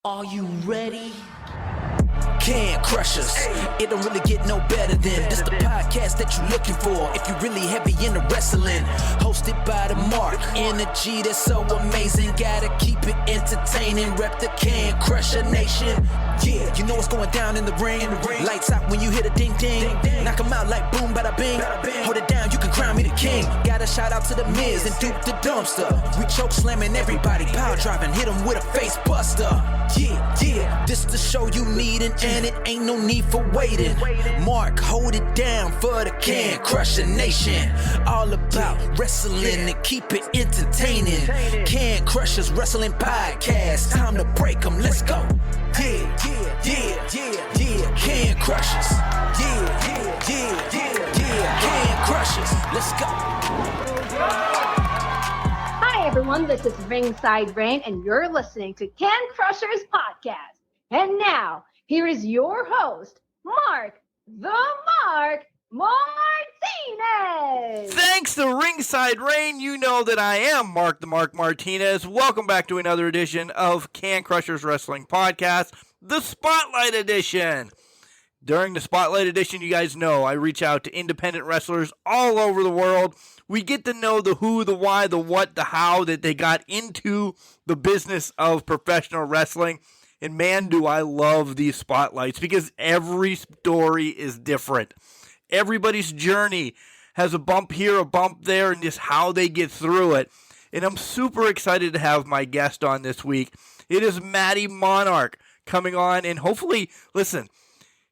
Are you ready? Can crush us. It don't really get no better than this the podcast that you're looking for if you're really heavy into wrestling. Hosted by the Mark. Energy that's so amazing. Gotta keep it entertaining. Rep the Can Crusher Nation. Yeah, you know what's going down in the ring. Lights out when you hit a ding ding. Knock 'em out like boom bada bing. Hold it down, you can crown me the king. Gotta shout out to the Miz and Duke the Dumpster. We choke slamming everybody, power driving, hit 'em with a face buster. Yeah, this the show you need and it ain't no need for waiting. Mark, hold it down for the Can Crusher Nation. All about wrestling and keep it entertaining. Can Crushers Wrestling Podcast. Time to break 'em, let's go. Yeah. Can Crushers. Yeah. Can Crushers. Let's go. Hi everyone, this is Ringside Rain and you're listening to Can Crushers Podcast. And now, here is your host, Mark the Mark Martinez. Thanks to Ringside Rain, you know that I am Mark the Mark Martinez. Welcome back to another edition of Can Crushers Wrestling Podcast, the Spotlight Edition. During the Spotlight Edition, you guys know I reach out to independent wrestlers all over the world. We get to know the who, the why, the what, the how that they got into the business of professional wrestling. And man, do I love these spotlights because every story is different. Everybody's journey has a bump here, a bump there, and just how they get through it. And I'm super excited to have my guest on this week. It is Madi Monarch coming on, and hopefully, listen,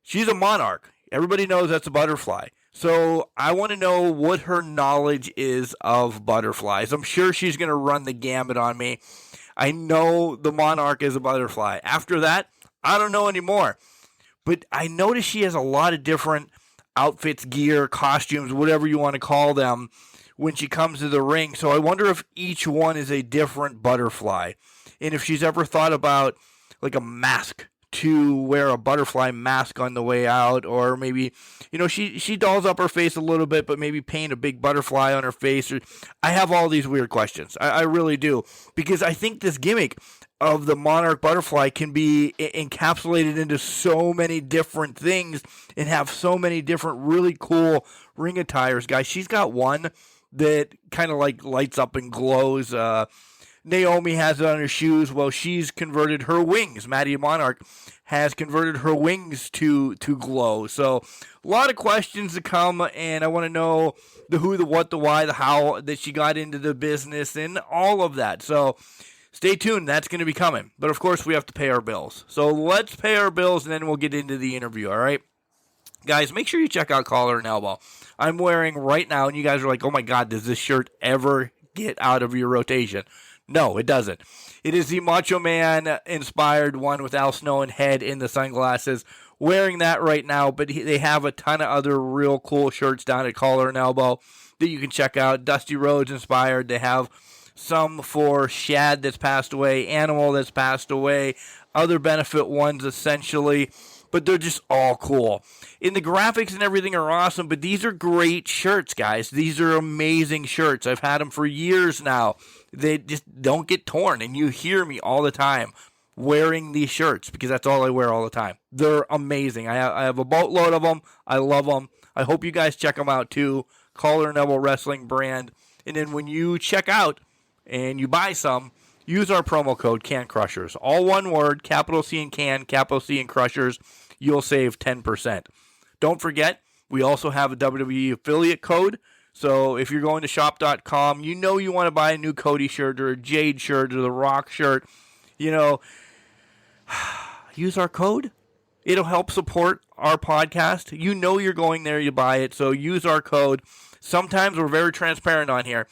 she's a monarch. Everybody knows that's a butterfly. So I want to know what her knowledge is of butterflies. I'm sure she's going to run the gambit on me. I know the monarch is a butterfly. After that, I don't know anymore. But I notice she has a lot of different outfits, gear, costumes, whatever you want to call them, when she comes to the ring. So I wonder if each one is a different butterfly. And if she's ever thought about like a mask to wear a butterfly mask on the way out, or maybe, you know, she dolls up her face a little bit, but maybe paint a big butterfly on her face. I have all these weird questions. I really do, because I think this gimmick of the monarch butterfly can be encapsulated into so many different things and have so many different really cool ring attires, guys. She's got one that kind of like lights up and glows. Naomi has it on her shoes. Well, she's converted her wings. Madi Monarch has converted her wings to glow. So a lot of questions to come, and I want to know the who, the what, the why, the how that she got into the business and all of that. So stay tuned. That's going to be coming. But, of course, we have to pay our bills. So let's pay our bills, and then we'll get into the interview, all right? Guys, make sure you check out Collar and Elbow. I'm wearing right now, and you guys are like, oh, my God, does this shirt ever get out of your rotation? No, it doesn't. It is the Macho Man-inspired one with Al Snow and head in the sunglasses. Wearing that right now, but they have a ton of other real cool shirts down at Collar and Elbow that you can check out. Dusty Rhodes inspired. They have some for Shad that's passed away, Animal that's passed away, other benefit ones essentially, but they're just all cool. And the graphics and everything are awesome, but these are great shirts, guys. These are amazing shirts. I've had them for years now. They just don't get torn, and you hear me all the time wearing these shirts because that's all I wear all the time. They're amazing. I have a boatload of them. I love them. I hope you guys check them out too. Collar and Elbow Wrestling brand. And then when you check out and you buy some, use our promo code CANCRUSHERS. All one word, capital C in Can, capital C in Crushers. You'll save 10%. Don't forget, we also have a WWE affiliate code. So if you're going to shop.com, you know you want to buy a new Cody shirt or a Jade shirt or the Rock shirt, you know, use our code. It'll help support our podcast. You know you're going there, you buy it, so use our code. Sometimes we're very transparent on here.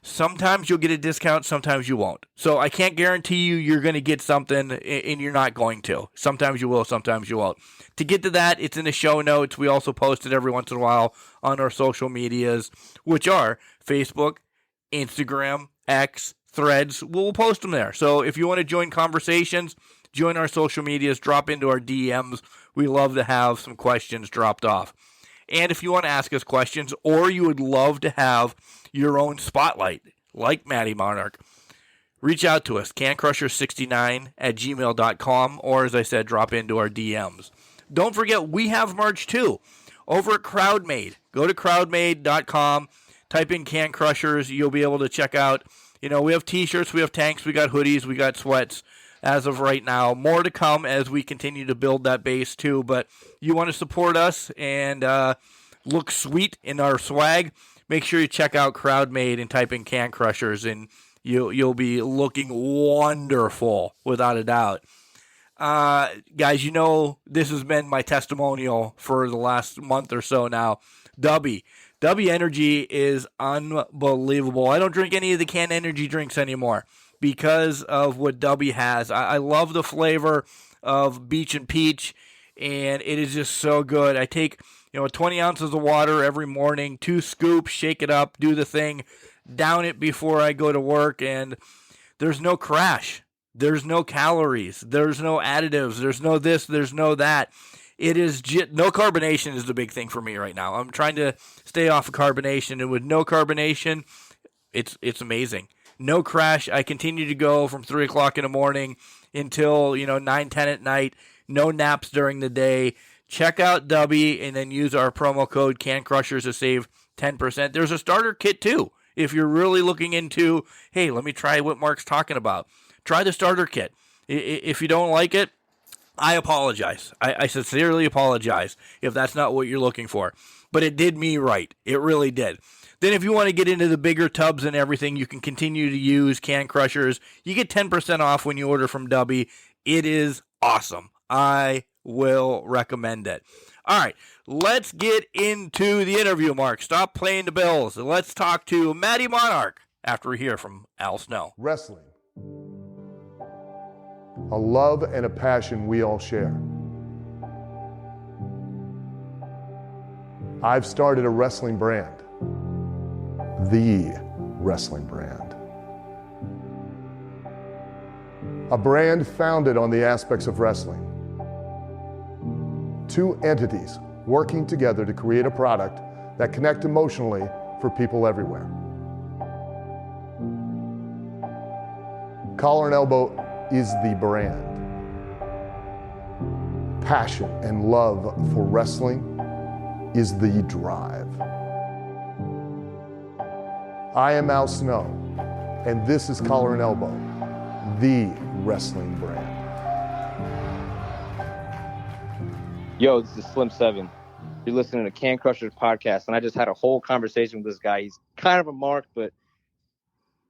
Sometimes you'll get a discount, sometimes you won't. So I can't guarantee you're going to get something and you're not going to. Sometimes you will, sometimes you won't. To get to that, it's in the show notes. We also post it every once in a while on our social medias, which are Facebook, Instagram, X, Threads. We'll post them there. So if you want to join conversations, join our social medias, drop into our DMs. We love to have some questions dropped off. And if you want to ask us questions or you would love to have your own spotlight, like Madi Monarch, reach out to us, cancrusher69@gmail.com, or as I said, drop into our DMs. Don't forget, we have merch too over at CrowdMade. Go to crowdmade.com, type in Can Crushers. You'll be able to check out, we have t-shirts, we have tanks, we got hoodies, we got sweats as of right now. More to come as we continue to build that base too. But you want to support us and look sweet in our swag, make sure you check out CrowdMade and type in Can Crushers, and you'll be looking wonderful without a doubt. Guys, this has been my testimonial for the last month or so now. W Energy is unbelievable. I don't drink any of the canned energy drinks anymore because of what W has. I love the flavor of Beach and Peach, and it is just so good. I take 20 ounces of water every morning, 2 scoops, shake it up, do the thing, down it before I go to work, and there's no crash. There's no calories. There's no additives. There's no this. There's no that. It is no carbonation is the big thing for me right now. I'm trying to stay off of carbonation, and with no carbonation, it's amazing. No crash. I continue to go from 3 o'clock in the morning until 9, 10 at night. No naps during the day. Check out W and then use our promo code Can Crushers to save 10%. There's a starter kit too. If you're really looking into, hey, let me try what Mark's talking about. Try the starter kit. If you don't like it, I apologize. I sincerely apologize if that's not what you're looking for. But it did me right. It really did. Then if you want to get into the bigger tubs and everything, you can continue to use Can Crushers. You get 10% off when you order from W. It is awesome. I will recommend it. All right, let's get into the interview, Mark. Stop playing the Bills. Let's talk to Madi Monarch after we hear from Al Snow. Wrestling. A love and a passion we all share. I've started a wrestling brand. The wrestling brand. A brand founded on the aspects of wrestling. 2 entities working together to create a product that connect emotionally for people everywhere. Collar and Elbow is the brand. Passion and love for wrestling is the drive. I am Al Snow, and this is Collar and Elbow, the wrestling brand. Yo, this is Slim 7. You're listening to Can Crushers podcast, and I just had a whole conversation with this guy. He's kind of a mark, but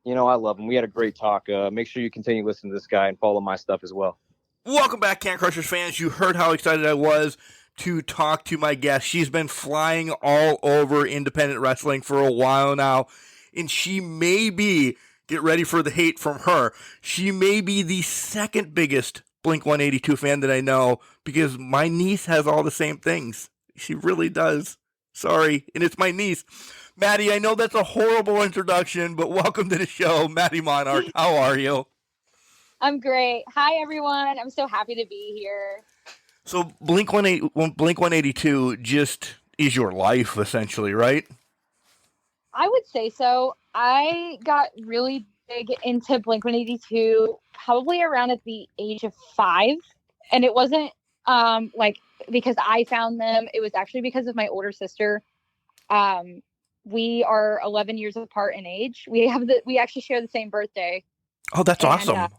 I love him. We had a great talk. Make sure you continue listening to this guy and follow my stuff as well. Welcome back, Can Crushers fans. You heard how excited I was to talk to my guest. She's been flying all over independent wrestling for a while now, and she may be, get ready for the hate from her, she may be the second biggest Blink-182 fan that I know, because my niece has all the same things. She really does. Sorry, and it's my niece. Madi, I know that's a horrible introduction, but welcome to the show, Madi Monarch. How are you? I'm great. Hi, everyone. I'm so happy to be here. So Blink-182 just is your life, essentially, right? I would say so. I got really big into Blink-182 probably around at the age of 5. And it wasn't because I found them. It was actually because of my older sister. We are 11 years apart in age. We actually share the same birthday. Oh, that's awesome.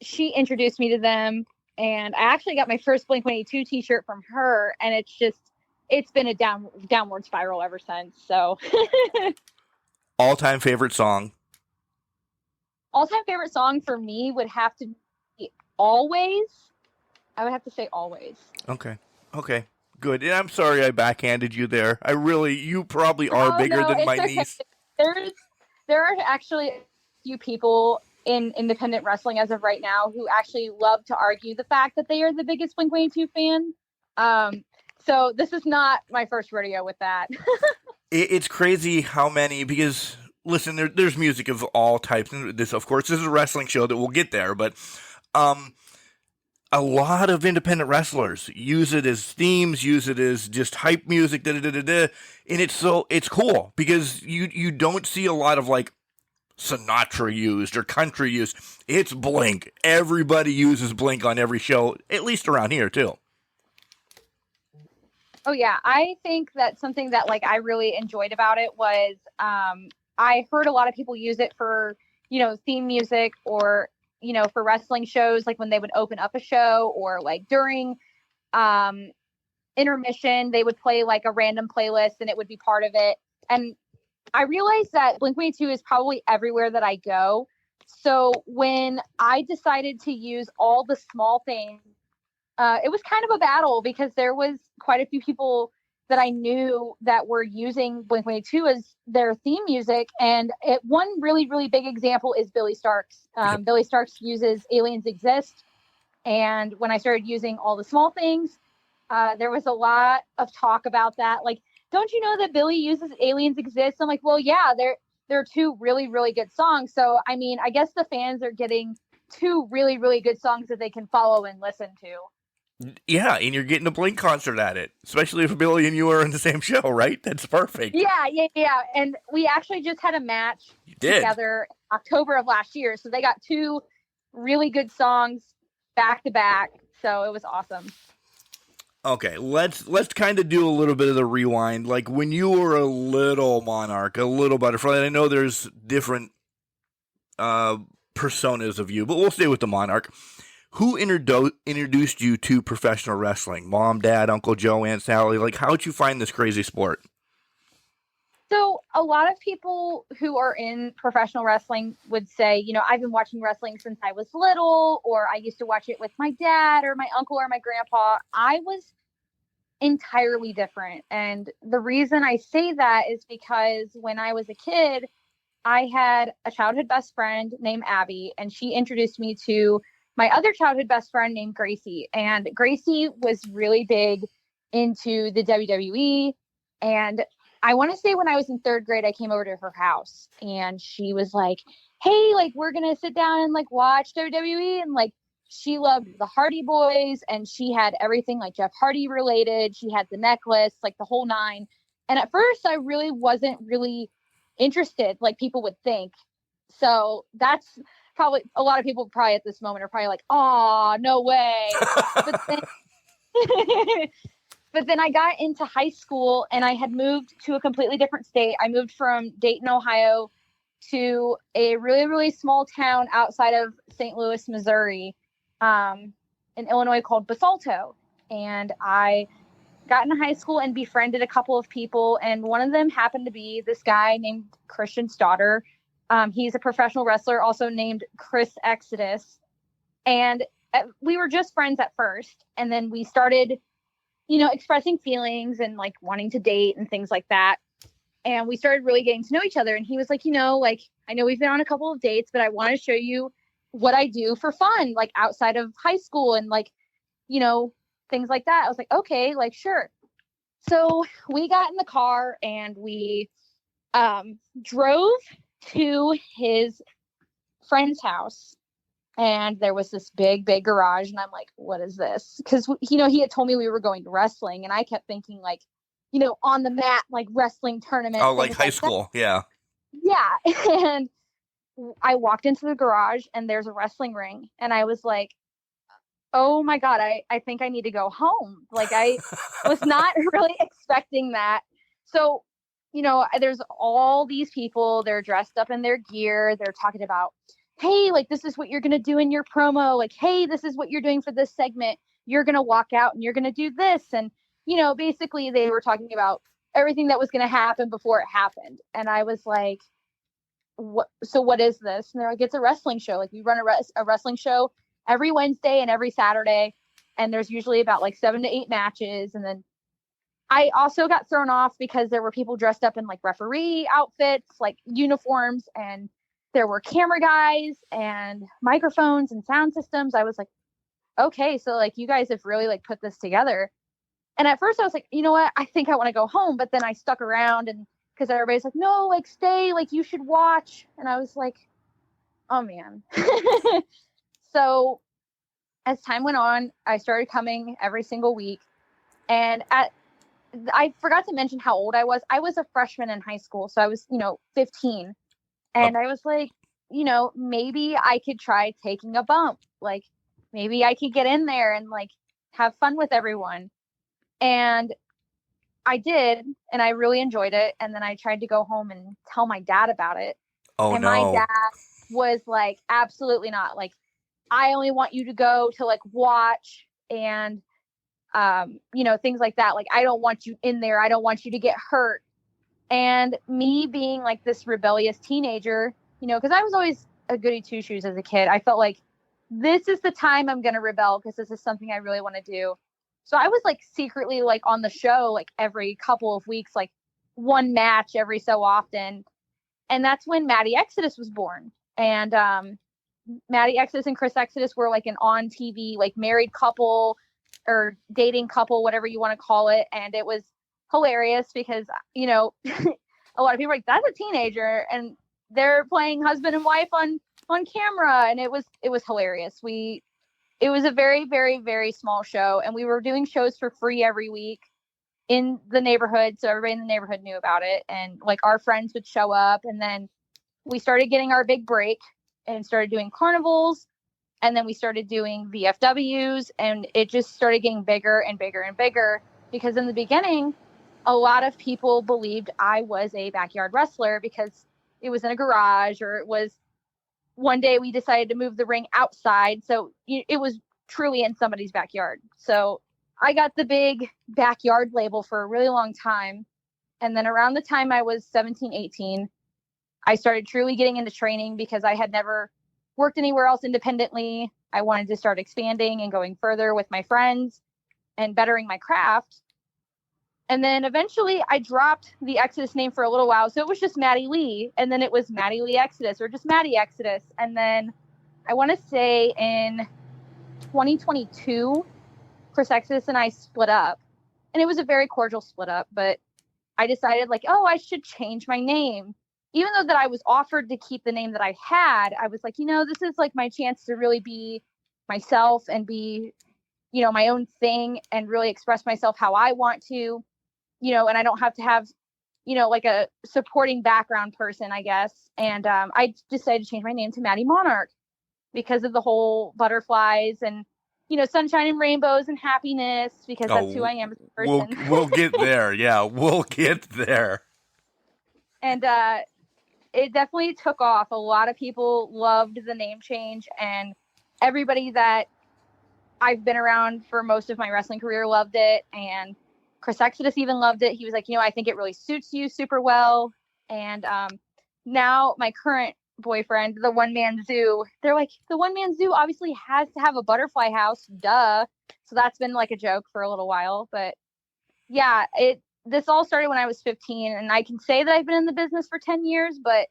She introduced me to them, and I actually got my first Blink-182 t-shirt from her, and it's been a downward spiral ever since. So all-time favorite song? All-time favorite song for me would have to be Always. I would have to say Always. Okay. Good. And I'm sorry I backhanded you there. You probably are bigger than my niece. There are actually a few people in independent wrestling as of right now who actually love to argue the fact that they are the biggest Blink-182 fan. So this is not my first rodeo with that. It's crazy how many, because listen, there's music of all types. And this, of course, this is a wrestling show that we'll get there, but a lot of independent wrestlers use it as themes, use it as just hype music, and it's cool because you don't see a lot of Sinatra used or country used. It's Blink. Everybody uses Blink on every show, at least around here too. Oh yeah, I think that something that like I really enjoyed about it was I heard a lot of people use it for, theme music or, for wrestling shows, like when they would open up a show or like during intermission, they would play like a random playlist and it would be part of it. And I realized that Blink-182 is probably everywhere that I go. So when I decided to use all the small things, it was kind of a battle because there was quite a few people that I knew that were using Blink-182 as their theme music. And one really, really big example is Billy Starks. Billy Starks uses Aliens Exist. And when I started using all the small things, there was a lot of talk about that. Like, don't you know that Billy uses Aliens Exist? I'm like, well, yeah, they're two really, really good songs. So, I mean, I guess the fans are getting two really, really good songs that they can follow and listen to. Yeah, and you're getting a Blink concert at it, especially if Billy and you are in the same show, right? That's perfect. Yeah. And we actually just had a match together October of last year. So they got two really good songs back to back. So it was awesome. Okay, let's kind of do a little bit of the rewind. Like when you were a little Monarch, a little Butterfly. I know there's different personas of you, but we'll stay with the Monarch. Who introduced you to professional wrestling? Mom, Dad, Uncle Joe, Aunt Sally? Like, how'd you find this crazy sport? So a lot of people who are in professional wrestling would say, I've been watching wrestling since I was little, or I used to watch it with my dad or my uncle or my grandpa. I was entirely different. And the reason I say that is because when I was a kid, I had a childhood best friend named Abby, and she introduced me to my other childhood best friend named Gracie. And Gracie was really big into the WWE. And I want to say when I was in third grade, I came over to her house and she was like, hey, like, we're going to sit down and like watch WWE. And like, she loved the Hardy Boys and she had everything like Jeff Hardy related. She had the necklace, like the whole nine. And at first I really wasn't really interested like people would think. So that's probably a lot of people probably at this moment are probably like, oh, no way. But then I got into high school and I had moved to a completely different state. I moved from Dayton, Ohio to a really, really small town outside of St. Louis, Missouri, in Illinois called Basalto. And I got into high school and befriended a couple of people. And one of them happened to be this guy named Christian Stodder. He's a professional wrestler, also named Chris Exodus. And we were just friends at first. And then we started, expressing feelings and like wanting to date and things like that. And we started really getting to know each other. And he was like, like, I know we've been on a couple of dates, but I want to show you what I do for fun, like outside of high school and like, things like that. I was like, okay, like, sure. So we got in the car and we drove to his friend's house. And there was this big, big garage. And I'm like, what is this? Because, he had told me we were going to wrestling. And I kept thinking like, on the mat, like wrestling tournament. Oh, like high school. Yeah. Yeah. And I walked into the garage and there's a wrestling ring. And I was like, oh my God, I think I need to go home. Like I was not really expecting that. So, there's all these people, they're dressed up in their gear. They're talking about, hey, like, this is what you're going to do in your promo. Like, hey, this is what you're doing for this segment. You're going to walk out and you're going to do this. And, basically they were talking about everything that was going to happen before it happened. And I was like, what is this? And they're like, it's a wrestling show. Like we run a wrestling show every Wednesday and every Saturday. And there's usually about like 7 to 8 matches. And then I also got thrown off because there were people dressed up in like referee outfits, like uniforms, and there were camera guys and microphones and sound systems. I was like, okay, so like you guys have really like put this together. And at first I was like, you know what? I think I want to go home. But then I stuck around and because everybody's like, no, like stay, like you should watch. And I was like, oh man. So as time went on, I started coming every single week. And I forgot to mention how old I was. I was a freshman in high school. So I was, 15. And I was like, maybe I could try taking a bump. Like, maybe I could get in there and like have fun with everyone. And I did, and I really enjoyed it. And then I tried to go home and tell my dad about it. Oh, And my no. dad was like, absolutely not. Like, I only want you to go to like watch and, things like that. Like, I don't want you in there. I don't want you to get hurt. And me being like this rebellious teenager, because I was always a goody two shoes as a kid. I felt like this is the time I'm going to rebel because this is something I really want to do. So I was like secretly like on the show, like every couple of weeks, like one match every so often. And that's when Madi Exodus was born. And Madi Exodus and Chris Exodus were like an on TV, like married couple or dating couple, whatever you want to call it. And it was hilarious because, a lot of people are like, that's a teenager. And they're playing husband and wife on camera. And it was hilarious. It was a very, very, very small show. And we were doing shows for free every week in the neighborhood. So everybody in the neighborhood knew about it. And like our friends would show up. And then we started getting our big break and started doing carnivals. And then we started doing VFWs. And it just started getting bigger and bigger and bigger. Because in the beginning, a lot of people believed I was a backyard wrestler because it was in a garage, or it was one day we decided to move the ring outside. So it was truly in somebody's backyard. So I got the big backyard label for a really long time. And then around the time I was 17, 18, I started truly getting into training because I had never worked anywhere else independently. I wanted to start expanding and going further with my friends and bettering my craft. And then eventually I dropped the Exodus name for a little while. So it was just Maddie Lee. And then it was Maddie Lee Exodus, or just Maddie Exodus. And then I want to say in 2022, Chris Exodus and I split up. And it was a very cordial split up. But I decided like, oh, I should change my name. Even though that I was offered to keep the name that I had, I was like, this is like my chance to really be myself and be, my own thing and really express myself how I want to. And I don't have to have, like a supporting background person, I guess. And I decided to change my name to Madi Monarch because of the whole butterflies and, sunshine and rainbows and happiness, because that's who I am as a person. We'll get there. Yeah, we'll get there. And it definitely took off. A lot of people loved the name change, and everybody that I've been around for most of my wrestling career loved it. And Chris Exodus even loved it. He was like, I think it really suits you super well. And now my current boyfriend, the One Man Zoo, they're like, the One Man Zoo obviously has to have a butterfly house, duh. So that's been like a joke for a little while. But yeah, this all started when I was 15, and I can say that I've been in the business for 10 years, but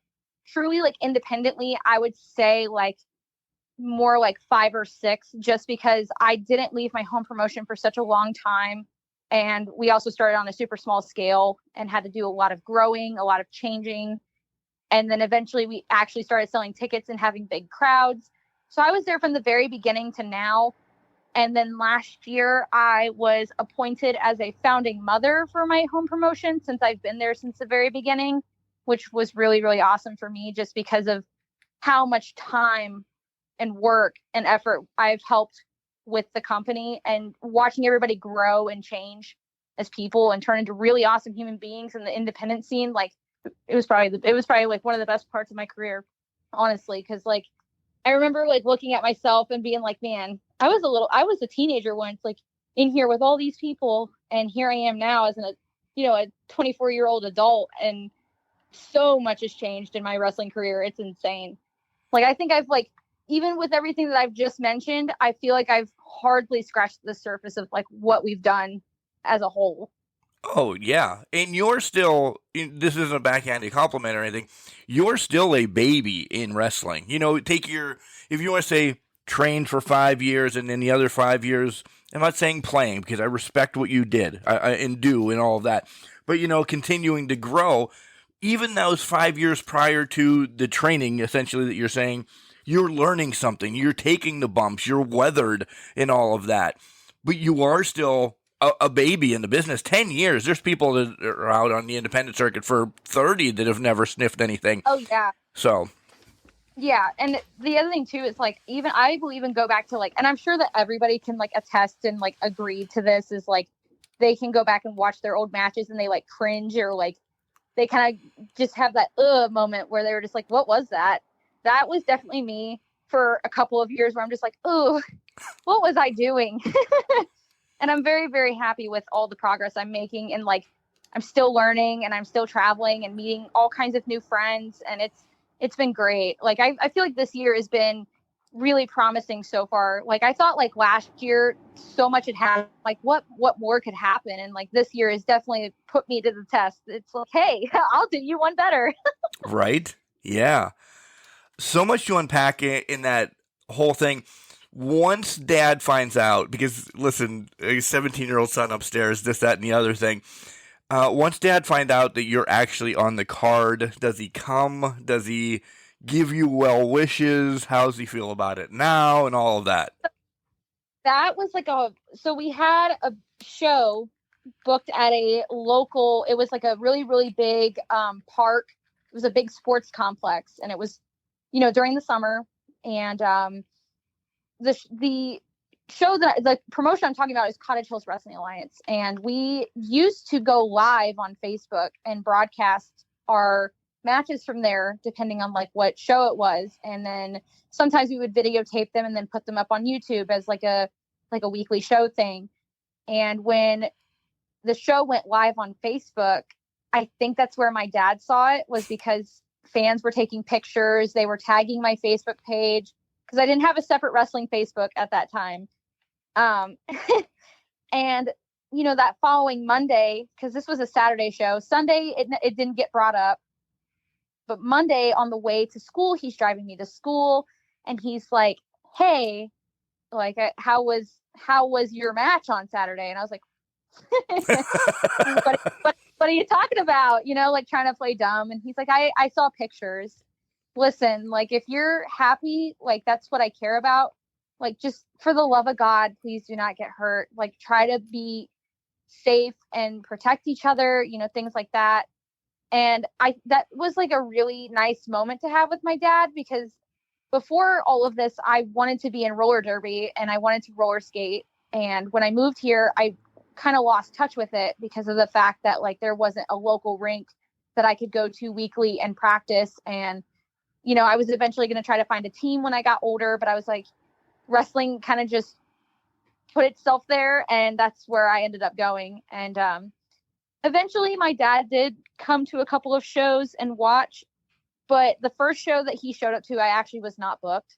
truly like independently, I would say like more like 5 or 6, just because I didn't leave my home promotion for such a long time. And we also started on a super small scale and had to do a lot of growing, a lot of changing. And then eventually we actually started selling tickets and having big crowds. So I was there from the very beginning to now. And then last year I was appointed as a founding mother for my home promotion, since I've been there since the very beginning, which was really, really awesome for me, just because of how much time and work and effort I've helped with the company, and watching everybody grow and change as people and turn into really awesome human beings in the independent scene. Like it was probably like one of the best parts of my career, honestly. Cause like, I remember like looking at myself and being like, man, I was a teenager once, like in here with all these people. And here I am now as a 24-year-old adult. And so much has changed in my wrestling career. It's insane. Like, I think I've like, even with everything that I've just mentioned, I feel like I've hardly scratched the surface of like what we've done as a whole. Oh, yeah. And you're still, this isn't a backhanded compliment or anything, you're still a baby in wrestling. If you want to say train for 5 years and then the other 5 years, I'm not saying playing, because I respect what you did and do and all of that. But, continuing to grow, even those 5 years prior to the training, essentially, that you're saying, you're learning something, you're taking the bumps, you're weathered in all of that. But you are still a baby in the business. 10 years. There's people that are out on the independent circuit for 30 that have never sniffed anything. Oh, yeah. So. Yeah, and the other thing too is like even I will even go back to like, and I'm sure that everybody can like attest and like agree to this, is like they can go back and watch their old matches and they like cringe, or like they kind of just have that moment where they were just like, what was that? That was definitely me for a couple of years where I'm just like, oh, what was I doing? And I'm very, very happy with all the progress I'm making, and like I'm still learning and I'm still traveling and meeting all kinds of new friends, and it's been great. Like I feel like this year has been really promising so far. Like I thought like last year so much had happened, like what more could happen, and like this year has definitely put me to the test. It's like, hey, I'll do you one better. Right? Yeah. So much to unpack in that whole thing. Once Dad finds out, because listen, a 17-year-old son upstairs, this, that, and the other thing. Once Dad finds out that you're actually on the card, does he come? Does he give you well wishes? How does he feel about it now, and all of that? That was like so we had a show booked at a local, it was like a really, really big park. It was a big sports complex, and it was, during the summer. And the show, that the promotion I'm talking about is Cottage Hills Wrestling Alliance. And we used to go live on Facebook and broadcast our matches from there, depending on like what show it was. And then sometimes we would videotape them and then put them up on YouTube as like a weekly show thing. And when the show went live on Facebook, I think that's where my dad saw it, was because fans were taking pictures. They were tagging my Facebook page, because I didn't have a separate wrestling Facebook at that time. And, that following Monday, because this was a Saturday show, Sunday, it didn't get brought up. But Monday on the way to school, he's driving me to school, and he's like, hey, like, how was your match on Saturday? And I was like, what are you talking about? Like trying to play dumb. And he's like, I saw pictures. Listen, like if you're happy, like that's what I care about. Like just for the love of God, please do not get hurt. Like try to be safe and protect each other, things like that. And that was like a really nice moment to have with my dad, because before all of this, I wanted to be in roller derby and I wanted to roller skate. And when I moved here, I kind of lost touch with it because of the fact that like there wasn't a local rink that I could go to weekly and practice. And, I was eventually going to try to find a team when I got older, but I was like, wrestling kind of just put itself there. And that's where I ended up going. And eventually my dad did come to a couple of shows and watch. But the first show that he showed up to, I actually was not booked.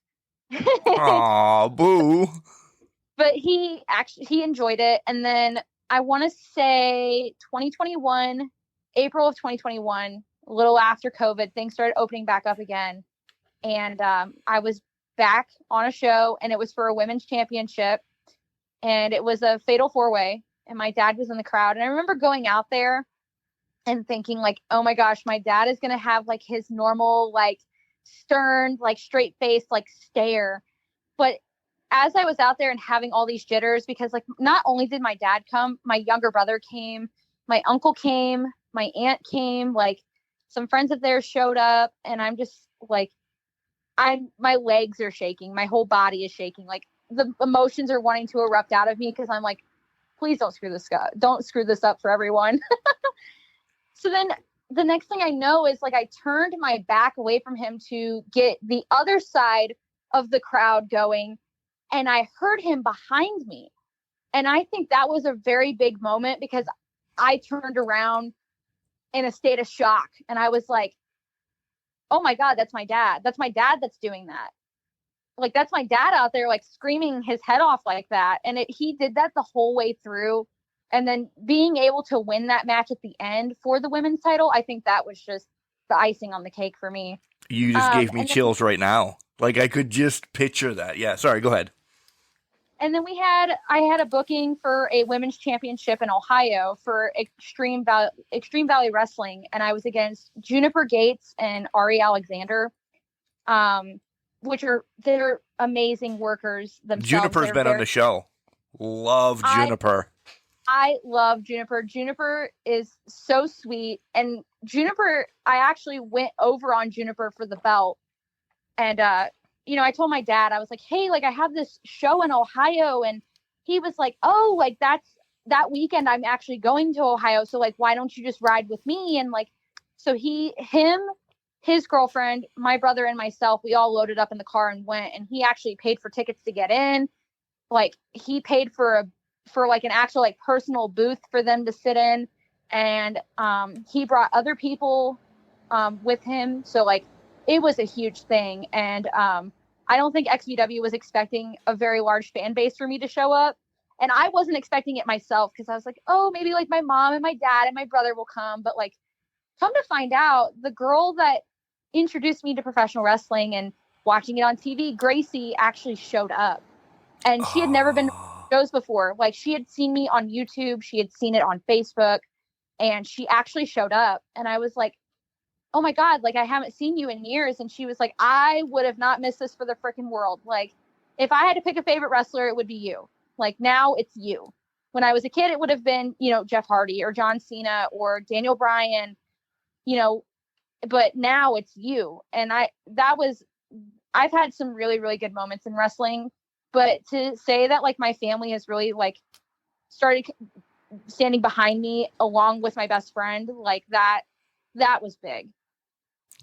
Aw, boo. But he enjoyed it. And then I want to say 2021, April of 2021, a little after COVID, things started opening back up again. And I was back on a show, and it was for a women's championship. And it was a fatal 4-way. And my dad was in the crowd. And I remember going out there and thinking like, oh my gosh, my dad is going to have like his normal, like stern, like straight face, like stare. But as I was out there and having all these jitters, because like not only did my dad come, my younger brother came, my uncle came, my aunt came, like some friends of theirs showed up, and I'm just like, my legs are shaking. My whole body is shaking. Like the emotions are wanting to erupt out of me, because I'm like, please don't screw this up for everyone. So then the next thing I know is like I turned my back away from him to get the other side of the crowd going, and I heard him behind me. And I think that was a very big moment, because I turned around in a state of shock, and I was like, oh my God, that's my dad. That's my dad that's doing that. Like, that's my dad out there, like screaming his head off like that. And he did that the whole way through. And then being able to win that match at the end for the women's title, I think that was just the icing on the cake for me. You just gave me chills right now. Like, I could just picture that. Yeah, sorry, go ahead. And then I had a booking for a women's championship in Ohio for Extreme Valley Wrestling. And I was against Juniper Gates and Ari Alexander, they're amazing workers themselves. Juniper's been on the show. Love Juniper. I love Juniper. Juniper is so sweet. And Juniper, I actually went over on Juniper for the belt. And, I told my dad, I was like, hey, like I have this show in Ohio. And he was like, oh, like that weekend I'm actually going to Ohio. So like, why don't you just ride with me? And like, so his girlfriend, my brother and myself, we all loaded up in the car and went, and he actually paid for tickets to get in. Like he paid for like an actual like personal booth for them to sit in. And, he brought other people, with him. So like, it was a huge thing. And, I don't think XVW was expecting a very large fan base for me to show up. And I wasn't expecting it myself, because I was like, oh, maybe like my mom and my dad and my brother will come. But like, come to find out, the girl that introduced me to professional wrestling and watching it on TV, Gracie, actually showed up. And she had never been to shows before. Like, she had seen me on YouTube, she had seen it on Facebook, and she actually showed up. And I was like, oh my God, like I haven't seen you in years. And she was like, I would have not missed this for the freaking world. Like, if I had to pick a favorite wrestler, it would be you. Like, now it's you. When I was a kid, it would have been, Jeff Hardy or John Cena or Daniel Bryan, but now it's you. And I've had some really, really good moments in wrestling, but to say that like my family has really like started standing behind me along with my best friend, like that was big.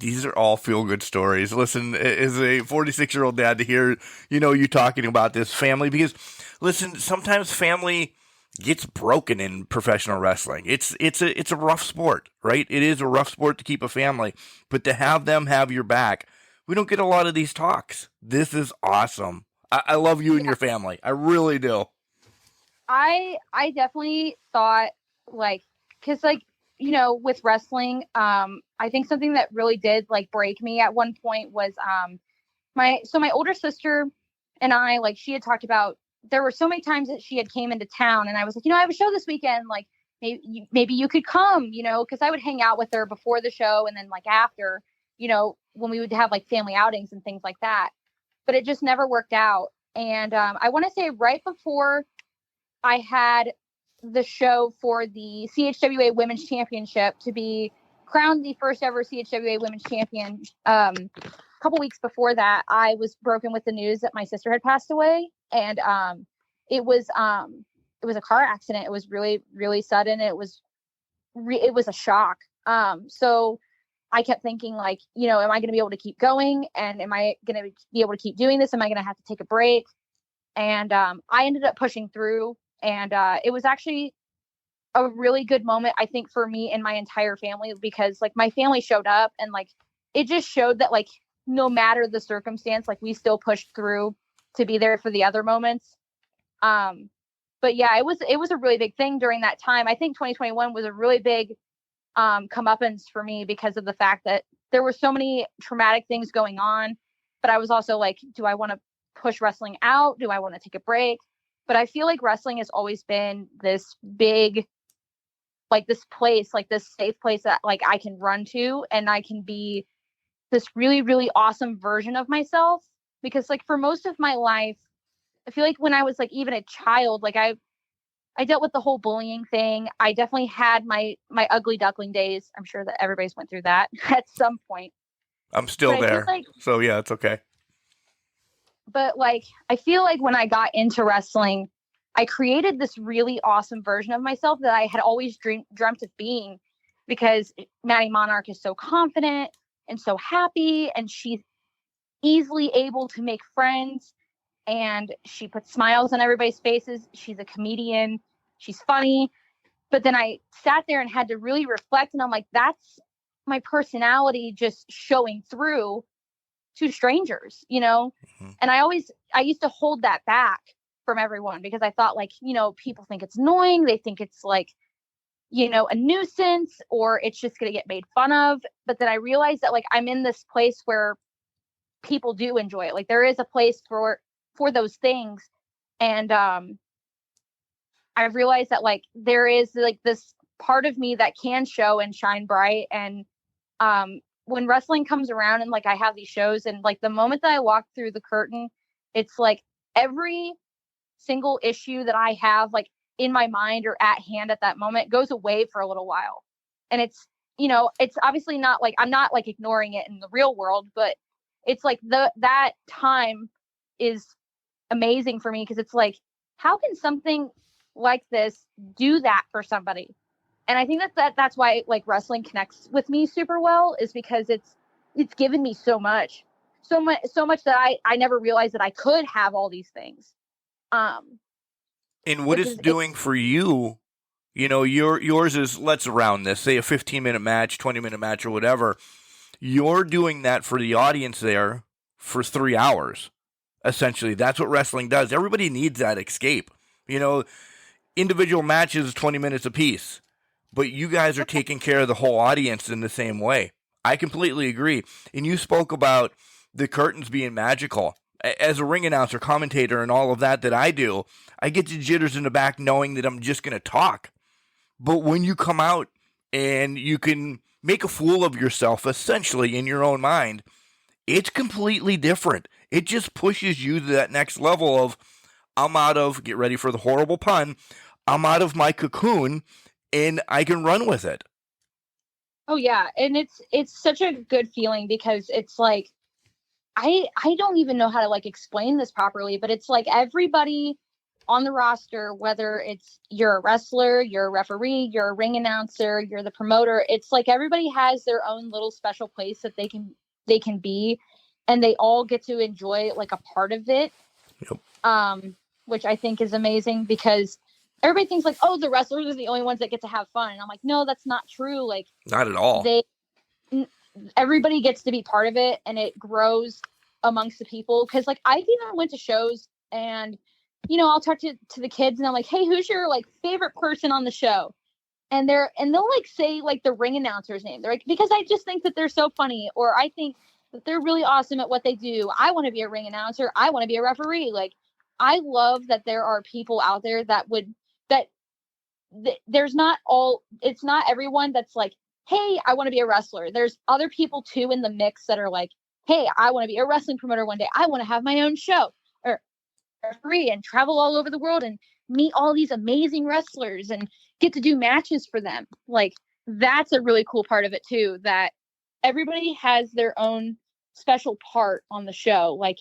These are all feel-good stories. Listen, as a 46-year-old dad, to hear, you talking about this family, because, listen, sometimes family gets broken in professional wrestling. It's a rough sport, right? It is a rough sport to keep a family, but to have them have your back, we don't get a lot of these talks. This is awesome. I love you and your family. I really do. I definitely thought, like, because like, with wrestling, I think something that really did like break me at one point was my older sister and I, like, she had talked about, there were so many times that she had came into town, and I was like, I have a show this weekend, like maybe you could come, because I would hang out with her before the show and then like after, when we would have like family outings and things like that. But it just never worked out. And I want to say right before I had the show for the CHWA Women's Championship to be crowned the first ever CHWA Women's Champion. A couple weeks before that, I was broken with the news that my sister had passed away, and it was a car accident. It was really, really sudden. It was a shock. So I kept thinking, like, am I going to be able to keep going? And am I going to be able to keep doing this? Am I going to have to take a break? And I ended up pushing through. And it was actually a really good moment, I think, for me and my entire family, because like my family showed up, and like it just showed that like no matter the circumstance, like we still pushed through to be there for the other moments. But yeah, it was a really big thing during that time. I think 2021 was a really big comeuppance for me, because of the fact that there were so many traumatic things going on. But I was also like, do I want to push wrestling out? Do I want to take a break? But I feel like wrestling has always been this big, like this place, like this safe place that like I can run to, and I can be this really, really awesome version of myself. Because like for most of my life, I feel like when I was like even a child, like I dealt with the whole bullying thing. I definitely had my ugly duckling days. I'm sure that everybody's went through that at some point. I'm still there. Like, so yeah, it's okay. But like, I feel like when I got into wrestling, I created this really awesome version of myself that I had always dreamt of being, because Madi Monarch is so confident and so happy, and she's easily able to make friends, and she puts smiles on everybody's faces. She's a comedian. She's funny. But then I sat there and had to really reflect, and I'm like, that's my personality just showing through to strangers, Mm-hmm. And I used to hold that back from everyone, because I thought, like, people think it's annoying. They think it's like, a nuisance, or it's just going to get made fun of. But then I realized that like I'm in this place where people do enjoy it. Like there is a place for those things. And I've realized that like there is like this part of me that can show and shine bright. And when wrestling comes around and like I have these shows, and like the moment that I walk through the curtain, it's like every single issue that I have, like in my mind or at hand at that moment goes away for a little while. And it's, it's obviously not like, I'm not like ignoring it in the real world, but it's like that time is amazing for me, because it's like, how can something like this do that for somebody? And I think that's why like wrestling connects with me super well, is because it's given me so much that I never realized that I could have all these things. And what it's doing for you, yours is, let's round this, say a 15-minute match, 20-minute match, or whatever. You're doing that for the audience there for 3 hours. Essentially, that's what wrestling does. Everybody needs that escape. Individual matches, 20 minutes apiece. But you guys are taking care of the whole audience in the same way. I completely agree. And you spoke about the curtains being magical. As a ring announcer, commentator, and all of that I do, I get the jitters in the back knowing that I'm just going to talk. But when you come out and you can make a fool of yourself, essentially, in your own mind, it's completely different. It just pushes you to that next level of, I'm out of, get ready for the horrible pun, I'm out of my cocoon, and I can run with it. Oh yeah, and it's such a good feeling, because it's like, I don't even know how to like explain this properly, but it's like everybody on the roster, whether it's you're a wrestler, you're a referee, you're a ring announcer, you're the promoter, it's like everybody has their own little special place that they can be, and they all get to enjoy like a part of it. Yep. Which I think is amazing, because everybody thinks like, oh, the wrestlers are the only ones that get to have fun. And I'm like, no, that's not true. Like, not at all. Everybody gets to be part of it, and it grows amongst the people. Cause like I've even went to shows, and, I'll talk to the kids, and I'm like, hey, who's your like favorite person on the show? And they'll like say like the ring announcer's name. They're like, because I just think that they're so funny, or I think that they're really awesome at what they do. I want to be a ring announcer. I want to be a referee. Like, I love that there are people out there there's not it's not everyone that's like, hey, I want to be a wrestler. There's other people too in the mix that are like, hey, I want to be a wrestling promoter one day. I want to have my own show or referee and travel all over the world and meet all these amazing wrestlers and get to do matches for them. Like, that's a really cool part of it too, that everybody has their own special part on the show. Like,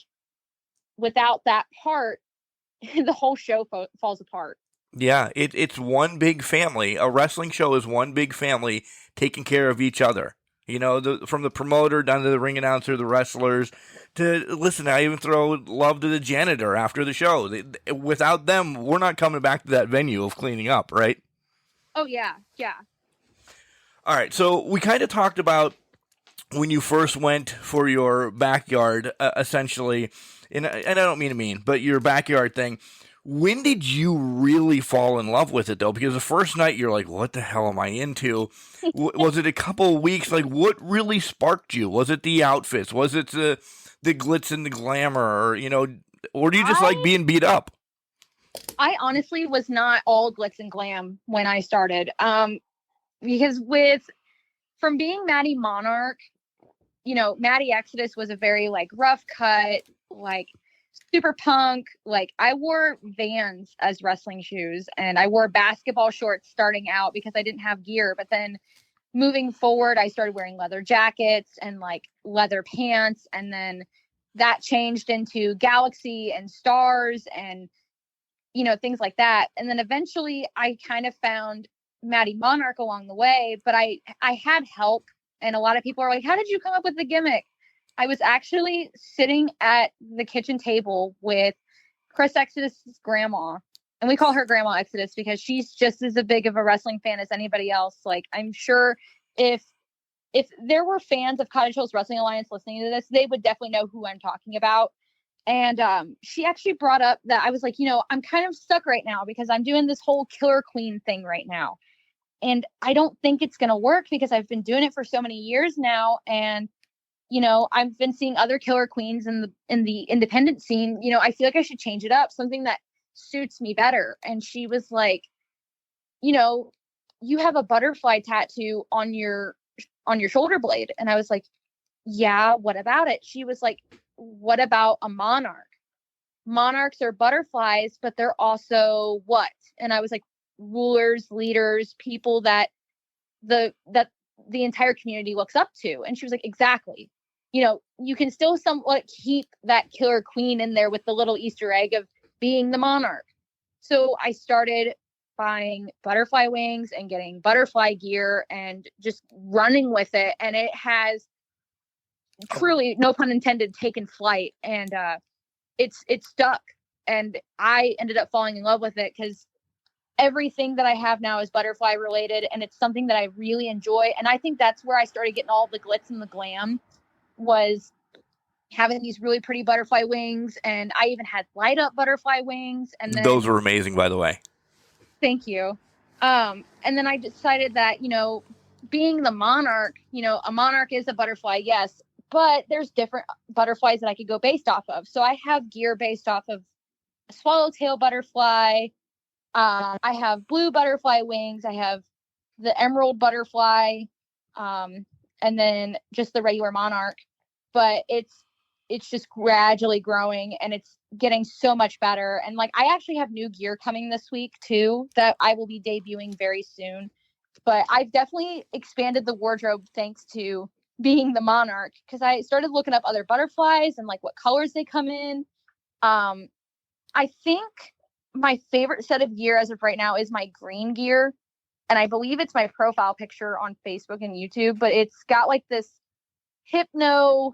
without that part, the whole show falls apart. Yeah, it's one big family. A wrestling show is one big family taking care of each other. From the promoter down to the ring announcer, the wrestlers, I even throw love to the janitor after the show. Without them, we're not coming back to that venue of cleaning up, right? Oh, yeah, yeah. All right, so we kind of talked about when you first went for your backyard, essentially, and I don't mean to mean, but your backyard thing. When did you really fall in love with it, though? Because the first night you're like, what the hell am I into? Was it a couple of weeks? Like, what really sparked you? Was it the outfits? Was it the glitz and the glamour? Or do you just like being beat up? I honestly was not all glitz and glam when I started. Because from being Madi Monarch, Madi Exodus was a very like rough cut, like super punk. Like, I wore Vans as wrestling shoes, and I wore basketball shorts starting out because I didn't have gear. But then moving forward, I started wearing leather jackets and like leather pants. And then that changed into Galaxy and Stars and, things like that. And then eventually I kind of found Madi Monarch along the way, but I had help. And a lot of people are like, how did you come up with the gimmick? I was actually sitting at the kitchen table with Chris Exodus's grandma, and we call her Grandma Exodus because she's just as big of a wrestling fan as anybody else. Like, I'm sure if there were fans of Cottage Hills Wrestling Alliance listening to this, they would definitely know who I'm talking about. And she actually brought up that I was like, I'm kind of stuck right now because I'm doing this whole Killer Queen thing right now. And I don't think it's going to work because I've been doing it for so many years now. And I've been seeing other killer queens in the independent scene. I feel like I should change it up, something that suits me better. And she was like, you have a butterfly tattoo on your shoulder blade. And I was like, yeah, what about it? She was like, what about a monarch? Monarchs are butterflies, but they're also what? And I was like, rulers, leaders, people that the entire community looks up to. And she was like, exactly. You know, you can still somewhat keep that killer queen in there with the little Easter egg of being the monarch. So I started buying butterfly wings and getting butterfly gear and just running with it. And it has truly, no pun intended, taken flight. And it's stuck. And I ended up falling in love with it because everything that I have now is butterfly related, and it's something that I really enjoy. And I think that's where I started getting all the glitz and the glam, was having these really pretty butterfly wings. And I even had light up butterfly wings. And then Those were amazing, by the way. thank you. And then I decided that, you know, being the monarch, you know, a monarch is a butterfly, yes, but there's different butterflies that I could go based off of. So I have gear based off of a swallowtail butterfly. I have blue butterfly wings. I have the emerald butterfly, and then just the regular monarch. But it's just gradually growing, and it's getting so much better. And like, I actually have new gear coming this week too that I will be debuting very soon. But I've definitely expanded the wardrobe thanks to being the monarch, because I started looking up other butterflies and like what colors they come in. I think my favorite set of gear as of right now is my green gear. And I believe it's my profile picture on Facebook and YouTube, but it's got like this hypnotic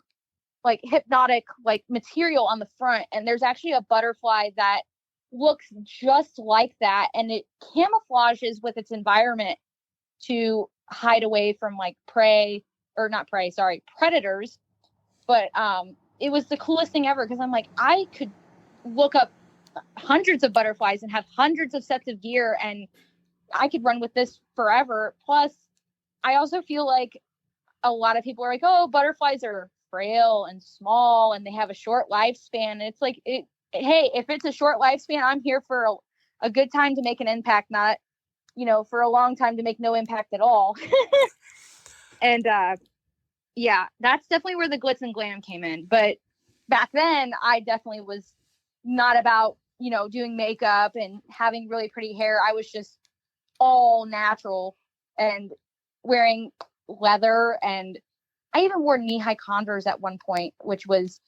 like material on the front. And there's actually a butterfly that looks just like that. And it camouflages with its environment to hide away from like predators. But it was the coolest thing ever, because I'm like, I could look up hundreds of butterflies and have hundreds of sets of gear, and I could run with this forever. Plus, I also feel like a lot of people are like, oh, butterflies are frail and small and they have a short lifespan. And it's like, hey, if it's a short lifespan, I'm here for a good time to make an impact, not, you know, for a long time to make no impact at all. And yeah, that's definitely where the glitz and glam came in. But back then, I definitely was not about, you know, doing makeup and having really pretty hair. I was just all natural and wearing leather, and I even wore knee-high Converse at one point, which was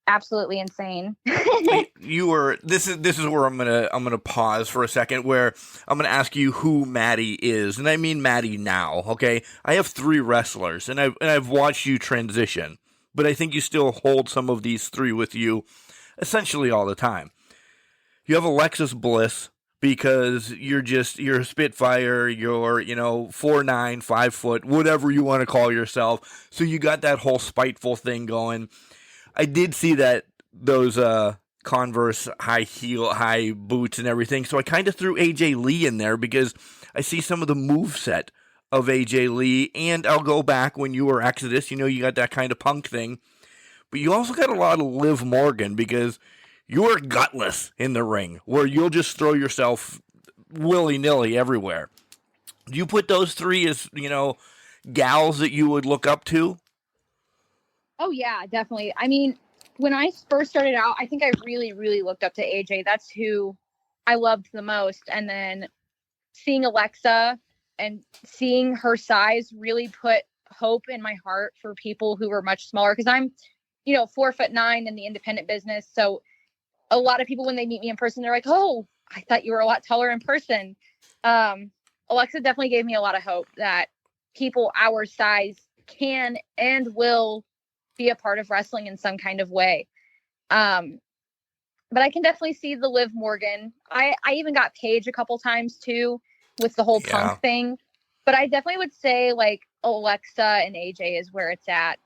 absolutely insane. This is where I'm gonna pause for a second, where I'm gonna ask you who Madi is, and I mean Madi now. Okay, I have 3 wrestlers, and I've watched you transition, but I think you still hold some of these 3 with you essentially all the time. You have Alexis Bliss, because you're a Spitfire, you're, 4'9", 5 foot, whatever you want to call yourself. So you got that whole spiteful thing going. I did see those Converse high boots and everything. So I kind of threw AJ Lee in there because I see some of the moveset of AJ Lee, and I'll go back when you were Exodus. You got that kind of punk thing, but you also got a lot of Liv Morgan, because you're gutless in the ring, where you'll just throw yourself willy-nilly everywhere. Do you put those 3 as, gals that you would look up to? Oh, yeah, definitely. I mean, when I first started out, I think I really, really looked up to AJ. That's who I loved the most. And then seeing Alexa and seeing her size really put hope in my heart for people who were much smaller, because I'm, 4'9" in the independent business. So a lot of people, when they meet me in person, they're like, oh, I thought you were a lot taller in person. Alexa definitely gave me a lot of hope that people our size can and will be a part of wrestling in some kind of way. But I can definitely see the Liv Morgan. I even got Paige a couple times too with the whole punk thing. But I definitely would say like Alexa and AJ is where it's at.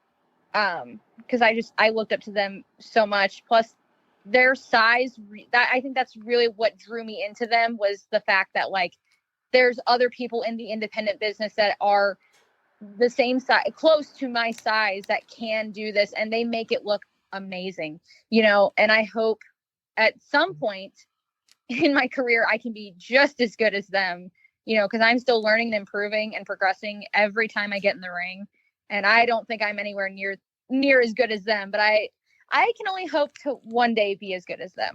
Because I looked up to them so much. Plus, their size, I think that's really what drew me into them, was the fact that like there's other people in the independent business that are the same size, close to my size, that can do this, and they make it look amazing, and I hope at some point in my career I can be just as good as them, because I'm still learning and improving and progressing every time I get in the ring, and I don't think I'm anywhere near as good as them, but I can only hope to one day be as good as them.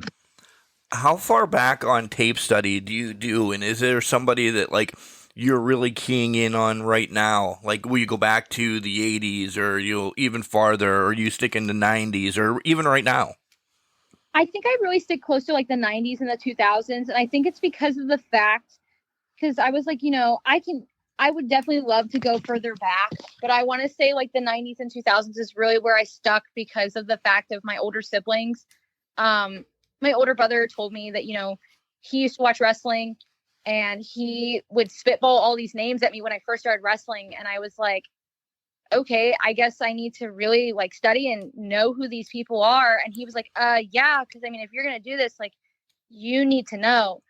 How far back on tape study do you do? And is there somebody that like you're really keying in on right now? Like, will you go back to the 80s or you'll even farther, or you stick in the 90s or even right now? I think I really stick close to like the 90s and the 2000s. And I think it's because of the fact, because I was like, I would definitely love to go further back, but I want to say like the 90s and 2000s is really where I stuck because of the fact of my older siblings. My older brother told me that, he used to watch wrestling and he would spitball all these names at me when I first started wrestling. And I was like, okay, I guess I need to really like study and know who these people are. And he was like, yeah, because I mean, if you're going to do this, like, you need to know.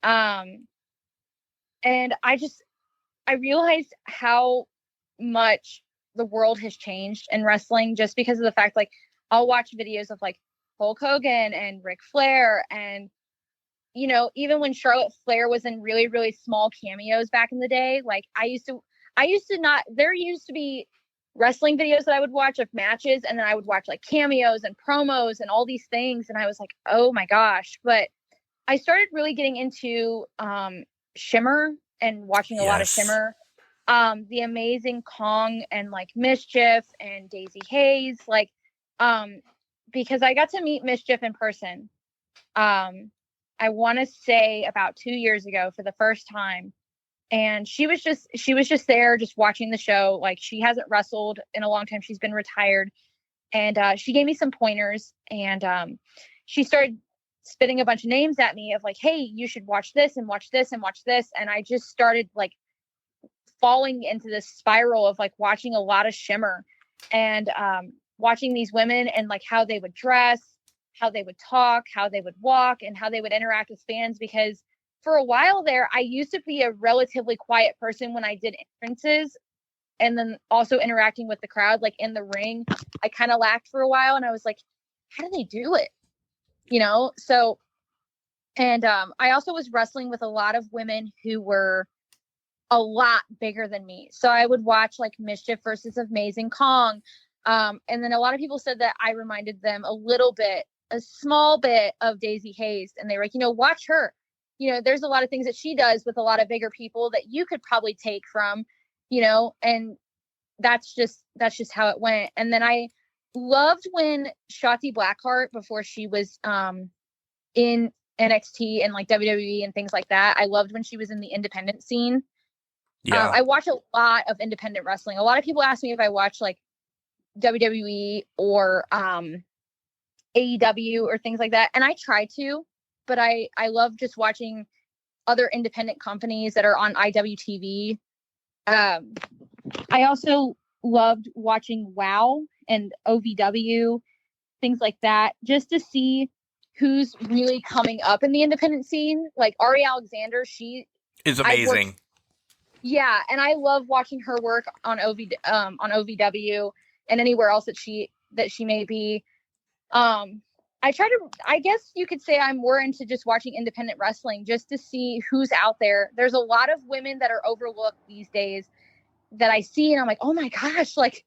And I realized how much the world has changed in wrestling just because of the fact, like, I'll watch videos of like Hulk Hogan and Ric Flair. And, even when Charlotte Flair was in really, really small cameos back in the day, like there used to be wrestling videos that I would watch of matches. And then I would watch like cameos and promos and all these things. And I was like, oh my gosh. But I started really getting into Shimmer and watching a lot of Shimmer. The Amazing Kong and like Mischief and Daisy Hayes, like, because I got to meet Mischief in person. I want to say about 2 years ago for the first time. And she was just there, just watching the show. Like, she hasn't wrestled in a long time. She's been retired. And she gave me some pointers, and she started spitting a bunch of names at me of like, hey, you should watch this and watch this and watch this. And I just started like falling into this spiral of like watching a lot of Shimmer and watching these women and like how they would dress, how they would talk, how they would walk, and how they would interact with fans. Because for a while there, I used to be a relatively quiet person when I did entrances, and then also interacting with the crowd, like in the ring. I kind of lacked for a while, and I was like, how do they do it? So, and I also was wrestling with a lot of women who were a lot bigger than me. So I would watch like Mischief versus Amazing Kong. And then a lot of people said that I reminded them a small bit of Daisy Hayes. And they were like, watch her. There's a lot of things that she does with a lot of bigger people that you could probably take from, and that's just how it went. And then I loved when Shotzi Blackheart, before she was in NXT and like WWE and things like that, I loved when she was in the independent scene. Yeah. I watch a lot of independent wrestling. A lot of people ask me if I watch like WWE or AEW or things like that. And I try to, but I love just watching other independent companies that are on IWTV. I also loved watching WOW and OVW, things like that, just to see who's really coming up in the independent scene. Like Ari Alexander, she is amazing. Yeah, and I love watching her work on OVW and anywhere else that she may be. I guess you could say I'm more into just watching independent wrestling just to see who's out there. There's a lot of women that are overlooked these days that I see, and I'm like, oh my gosh, like,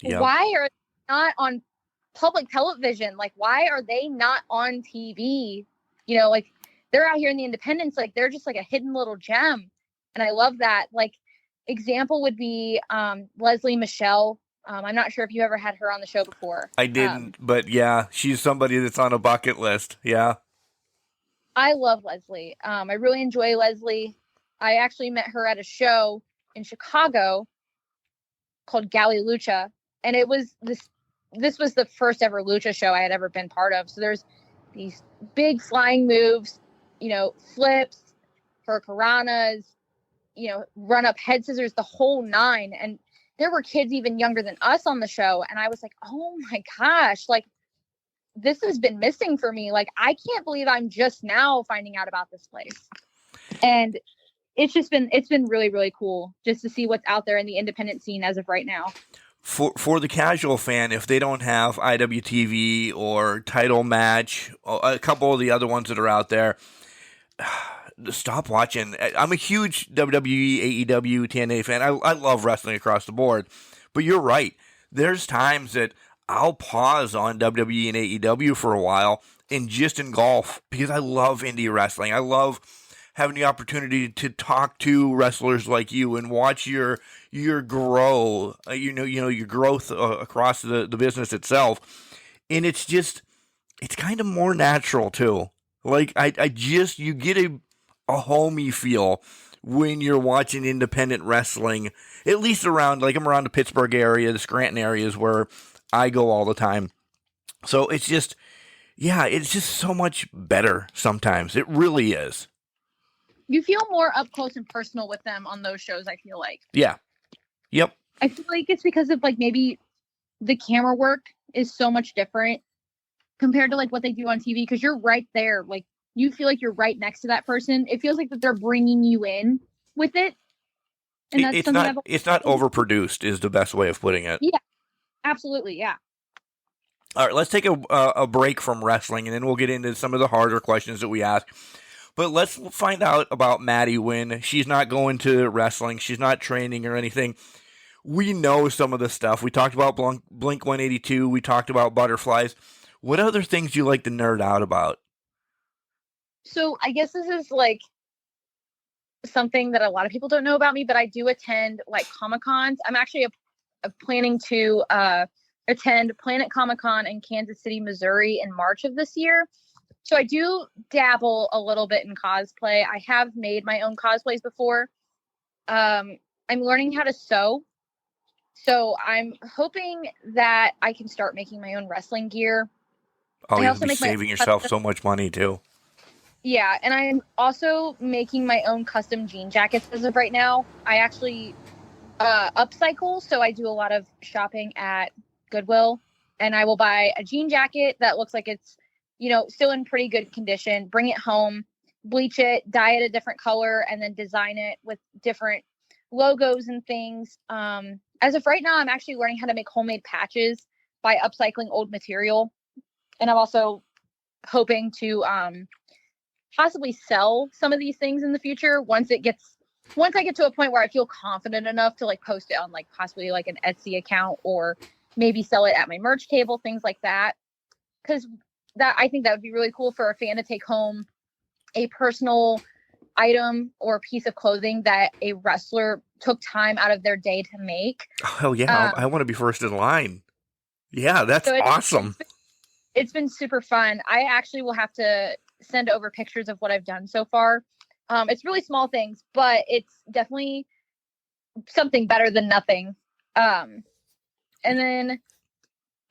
why are they not on public television? Like, why are they not on TV? Like, they're out here in the independents, like, they're just like a hidden little gem. And I love that. Like, example would be Leslie Michelle. I'm not sure if you ever had her on the show before. I didn't, but yeah, she's somebody that's on a bucket list. Yeah. I love Leslie. I really enjoy Leslie. I actually met her at a show in Chicago called Galley Lucha. And it was this was the first ever Lucha show I had ever been part of. So there's these big flying moves, flips, hurricanranas, run up head scissors, the whole nine. And there were kids even younger than us on the show. And I was like, oh my gosh, like, this has been missing for me. Like, I can't believe I'm just now finding out about this place. And it's been really, really cool just to see what's out there in the independent scene as of right now. For the casual fan, if they don't have IWTV or Title Match, a couple of the other ones that are out there, stop watching. I'm a huge WWE, AEW, TNA fan. I love wrestling across the board. But you're right. There's times that I'll pause on WWE and AEW for a while and just in golf because I love indie wrestling. I love having the opportunity to talk to wrestlers like you and watch your grow, your growth across the business itself. And it's kind of more natural too. Like you get a homey feel when you're watching independent wrestling, at least around, like I'm around the Pittsburgh area, the Scranton areas where I go all the time. So it's just so much better sometimes. It really is. You feel more up close and personal with them on those shows, I feel like. Yeah. Yep. I feel like it's because of like maybe the camera work is so much different compared to like what they do on TV, because you're right there. Like you feel like you're right next to that person. It feels like that they're bringing you in with it. And that's it's not overproduced is the best way of putting it. Yeah, absolutely. Yeah. All right, let's take a break from wrestling, and then we'll get into some of the harder questions that we ask. But let's find out about Madi when she's not going to wrestling. She's not training or anything. We know some of the stuff. We talked about Blink 182. We talked about butterflies. What other things do you like to nerd out about? So I guess this is like something that a lot of people don't know about me, but I do attend like Comic-Cons. I'm actually planning to attend Planet Comic-Con in Kansas City, Missouri in March of this year. So I do dabble a little bit in cosplay. I have made my own cosplays before. I'm learning how to sew. So I'm hoping that I can start making my own wrestling gear. Oh, you'll be saving yourself so much money too. Yeah, and I'm also making my own custom jean jackets as of right now. I actually upcycle, so I do a lot of shopping at Goodwill, and I will buy a jean jacket that looks like it's, still in pretty good condition, bring it home, bleach it, dye it a different color, and then design it with different logos and things. As of right now, I'm actually learning how to make homemade patches by upcycling old material. And I'm also hoping to possibly sell some of these things in the future once I get to a point where I feel confident enough to like post it on like possibly like an Etsy account, or maybe sell it at my merch table, things like that. Because I think that would be really cool for a fan to take home a personal item or piece of clothing that a wrestler took time out of their day to make. Oh yeah, I want to be first in line. Yeah, that's awesome. It's been super fun. I actually will have to send over pictures of what I've done so far. It's really small things, but it's definitely something better than nothing. And then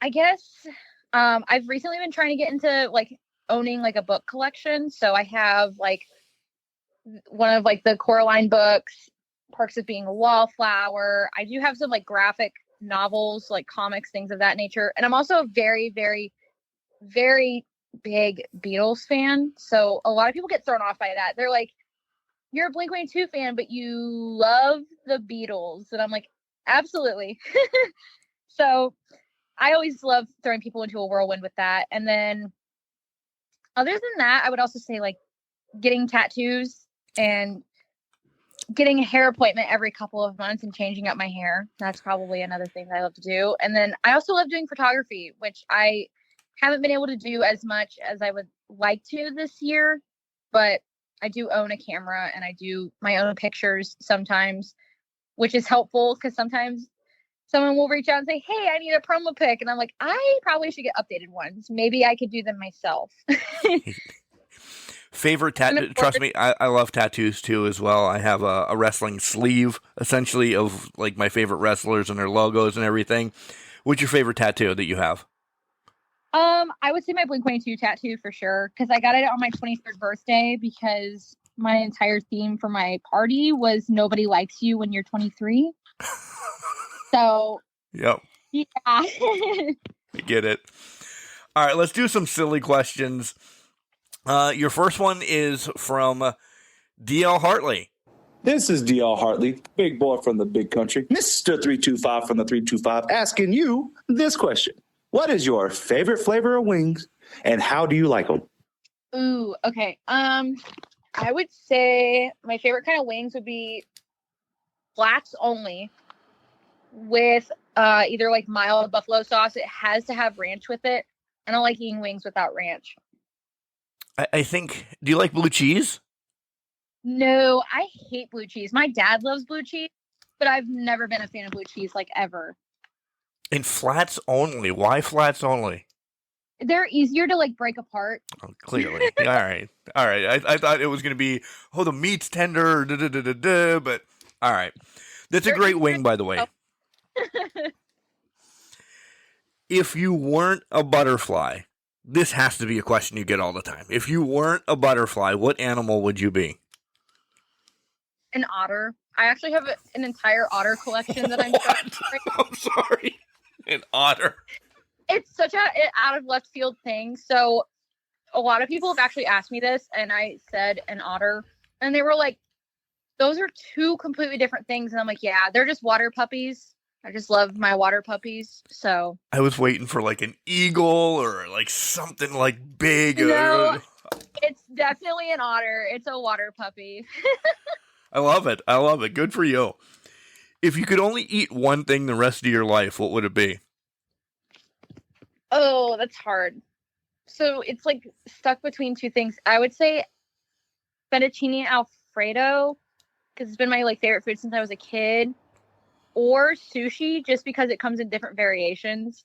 I guess I've recently been trying to get into like owning like a book collection. So I have like one of like the Coraline books, Perks of Being a Wallflower. I do have some like graphic novels, like comics, things of that nature. And I'm also a very, very, very big Beatles fan. So a lot of people get thrown off by that. They're like, you're a Blink-182 fan, but you love the Beatles. And I'm like, absolutely. So I always love throwing people into a whirlwind with that. And then other than that, I would also say like getting tattoos and getting a hair appointment every couple of months and changing up my hair. That's probably another thing that I love to do. And then I also love doing photography, which I haven't been able to do as much as I would like to this year, but I do own a camera and I do my own pictures sometimes, which is helpful because sometimes someone will reach out and say, hey, I need a promo pic. And I'm like, I probably should get updated ones. Maybe I could do them myself. Favorite tattoo? Trust me, I love tattoos too as well. I have a wrestling sleeve, essentially, of like my favorite wrestlers and their logos and everything. What's your favorite tattoo that you have? I would say my Blink-182 tattoo for sure, because I got it on my 23rd birthday because my entire theme for my party was nobody likes you when you're 23. So, yep. Yeah. I get it. All right, let's do some silly questions. Your first one is from D.L. Hartley. This is D.L. Hartley, big boy from the big country, Mr. 325 from the 325, asking you this question. What is your favorite flavor of wings, and how do you like them? Ooh, okay. I would say my favorite kind of wings would be flats only with either like mild buffalo sauce. It has to have ranch with it. I don't like eating wings without ranch. I think, do you like blue cheese? No, I hate blue cheese. My dad loves blue cheese, but I've never been a fan of blue cheese, like, ever. And flats only. Why flats only? They're easier to like break apart. Oh, clearly. All right. I thought it was going to be, the meat's tender, but all right. That's a great wing, by the way. If you weren't a butterfly, this has to be a question you get all the time. If you weren't a butterfly, what animal would you be? An otter. I actually have an entire otter collection that I'm I'm sorry. An otter. It's such an out of left field thing. So a lot of people have actually asked me this, and I said an otter, and they were like, those are two completely different things. And I'm like, yeah, they're just water puppies. I just love my water puppies. So I was waiting for like an eagle or like something like big. No, it's definitely an otter. It's a water puppy. I love it. Good for you. If you could only eat one thing the rest of your life, what would it be? Oh, that's hard. So it's like stuck between two things. I would say fettuccine alfredo, because it's been my like favorite food since I was a kid, or sushi, just because it comes in different variations.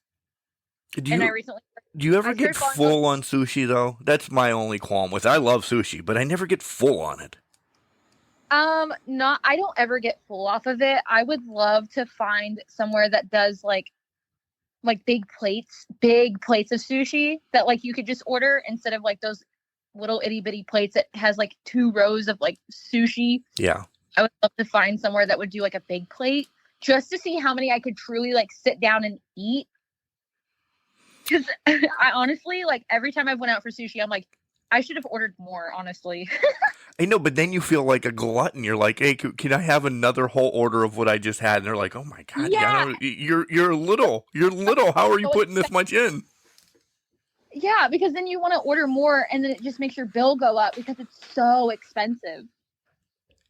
Do you ever get full on sushi though? That's my only qualm with it. I love sushi, but I never get full on it. I don't ever get full off of it. I would love to find somewhere that does like big plates of sushi that like you could just order instead of like those little itty bitty plates that has like 2 rows of like sushi. Yeah. I would love to find somewhere that would do like a big plate just to see how many I could truly like sit down and eat. Because I honestly, like, every time I've went out for sushi, I'm like, I should have ordered more, honestly. I know, but then you feel like a glutton. You're like, hey, can I have another whole order of what I just had? And they're like, oh my God, yeah. you're little. How are you putting this much in? Yeah, because then you want to order more, and then it just makes your bill go up because it's so expensive.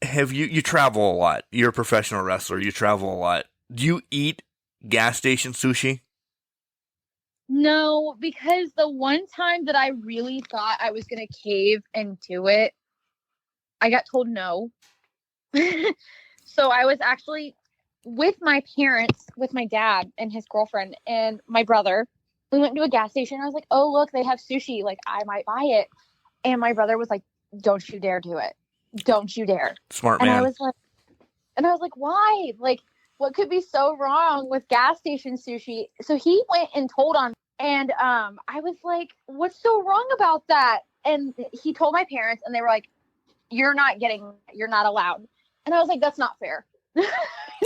Have you travel a lot? You're a professional wrestler. You travel a lot. Do you eat gas station sushi? No, because the one time that I really thought I was going to cave and do it, I got told no. So I was actually with my parents, with my dad and his girlfriend and my brother. We went to a gas station. I was like, oh, look, they have sushi. Like, I might buy it. And my brother was like, don't you dare do it. Don't you dare. Smart man. And I was like, why? Like, what could be so wrong with gas station sushi? So he went and told on, and I was like, what's so wrong about that? And he told my parents, and they were like, you're not allowed. And I was like, that's not fair.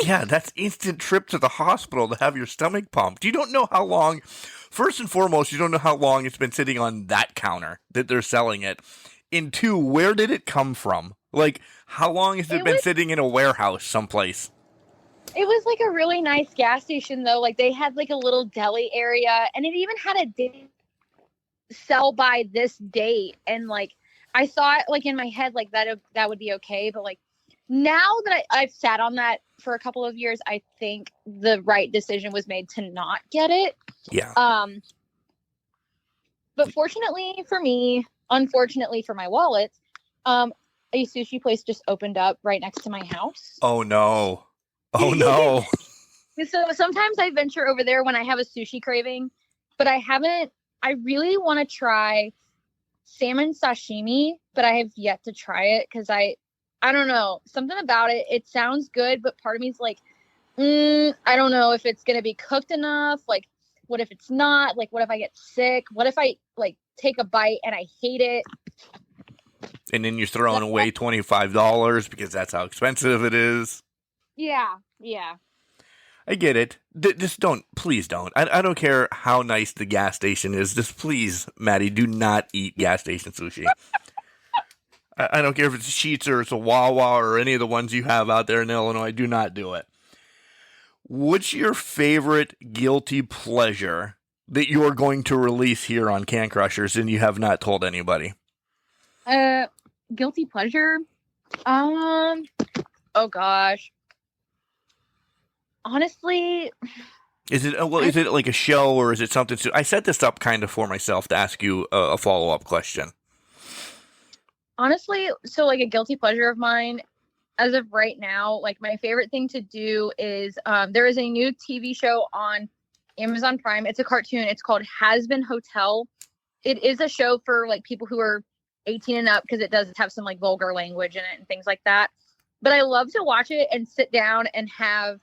Yeah, that's instant trip to the hospital to have your stomach pumped. You don't know how long, first and foremost, you don't know how long it's been sitting on that counter that they're selling it. And 2, where did it come from? Like, how long has it been sitting in a warehouse someplace? It was like a really nice gas station, though. Like, they had like a little deli area, and it even had a date sell by this date. And like, I thought like in my head, like that would be okay. But like, now that I've sat on that for a couple of years, I think the right decision was made to not get it. Yeah. But fortunately for me, unfortunately for my wallet, a sushi place just opened up right next to my house. Oh no. Oh no. So sometimes I venture over there when I have a sushi craving, but I really want to try salmon sashimi, but I have yet to try it because I don't know, something about it. It sounds good, but part of me is like, I don't know if it's going to be cooked enough. Like, what if it's not? Like, what if I get sick? What if I like take a bite and I hate it? And then you're throwing away $25 because that's how expensive it is. Yeah. I get it. Please don't. I don't care how nice the gas station is. Just please, Maddie, do not eat gas station sushi. I don't care if it's Sheetz or it's a Wawa or any of the ones you have out there in Illinois. Do not do it. What's your favorite guilty pleasure that you're going to release here on Can Crushers and you have not told anybody? Guilty pleasure? Oh gosh. Honestly, Is it is it like a show or is it something? I set this up kind of for myself to ask you a follow-up question. Honestly, so like a guilty pleasure of mine as of right now, like my favorite thing to do is there is a new TV show on Amazon Prime. It's a cartoon. It's called Has Been Hotel. It is a show for like people who are 18 and up because it does have some like vulgar language in it and things like that. But I love to watch it and sit down and have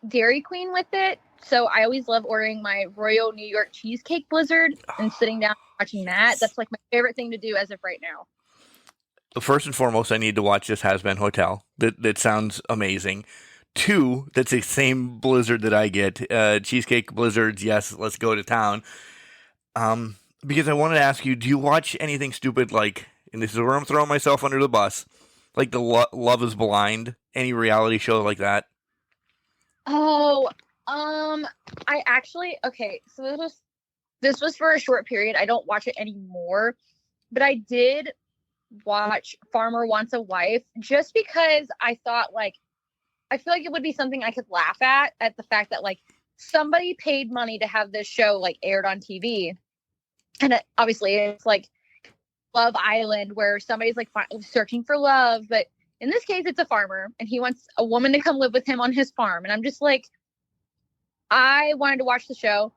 Dairy Queen with it. So I always love ordering my Royal New York Cheesecake Blizzard and sitting down watching that. That's like my favorite thing to do as of right now. First and foremost, I need to watch this Has Been Hotel. That sounds amazing. 2, that's the same Blizzard that I get. Cheesecake Blizzards, yes, let's go to town. Because I wanted to ask you, do you watch anything stupid like, and this is where I'm throwing myself under the bus, like the Love is Blind, any reality show like that? Oh, I actually, okay, so this was for a short period. I don't watch it anymore, but I did watch Farmer Wants a Wife just because I thought like, I feel like it would be something I could laugh at the fact that like somebody paid money to have this show like aired on TV. And obviously it's like Love Island where somebody's like searching for love. But in this case, it's a farmer and he wants a woman to come live with him on his farm. And I'm just like, I wanted to watch the show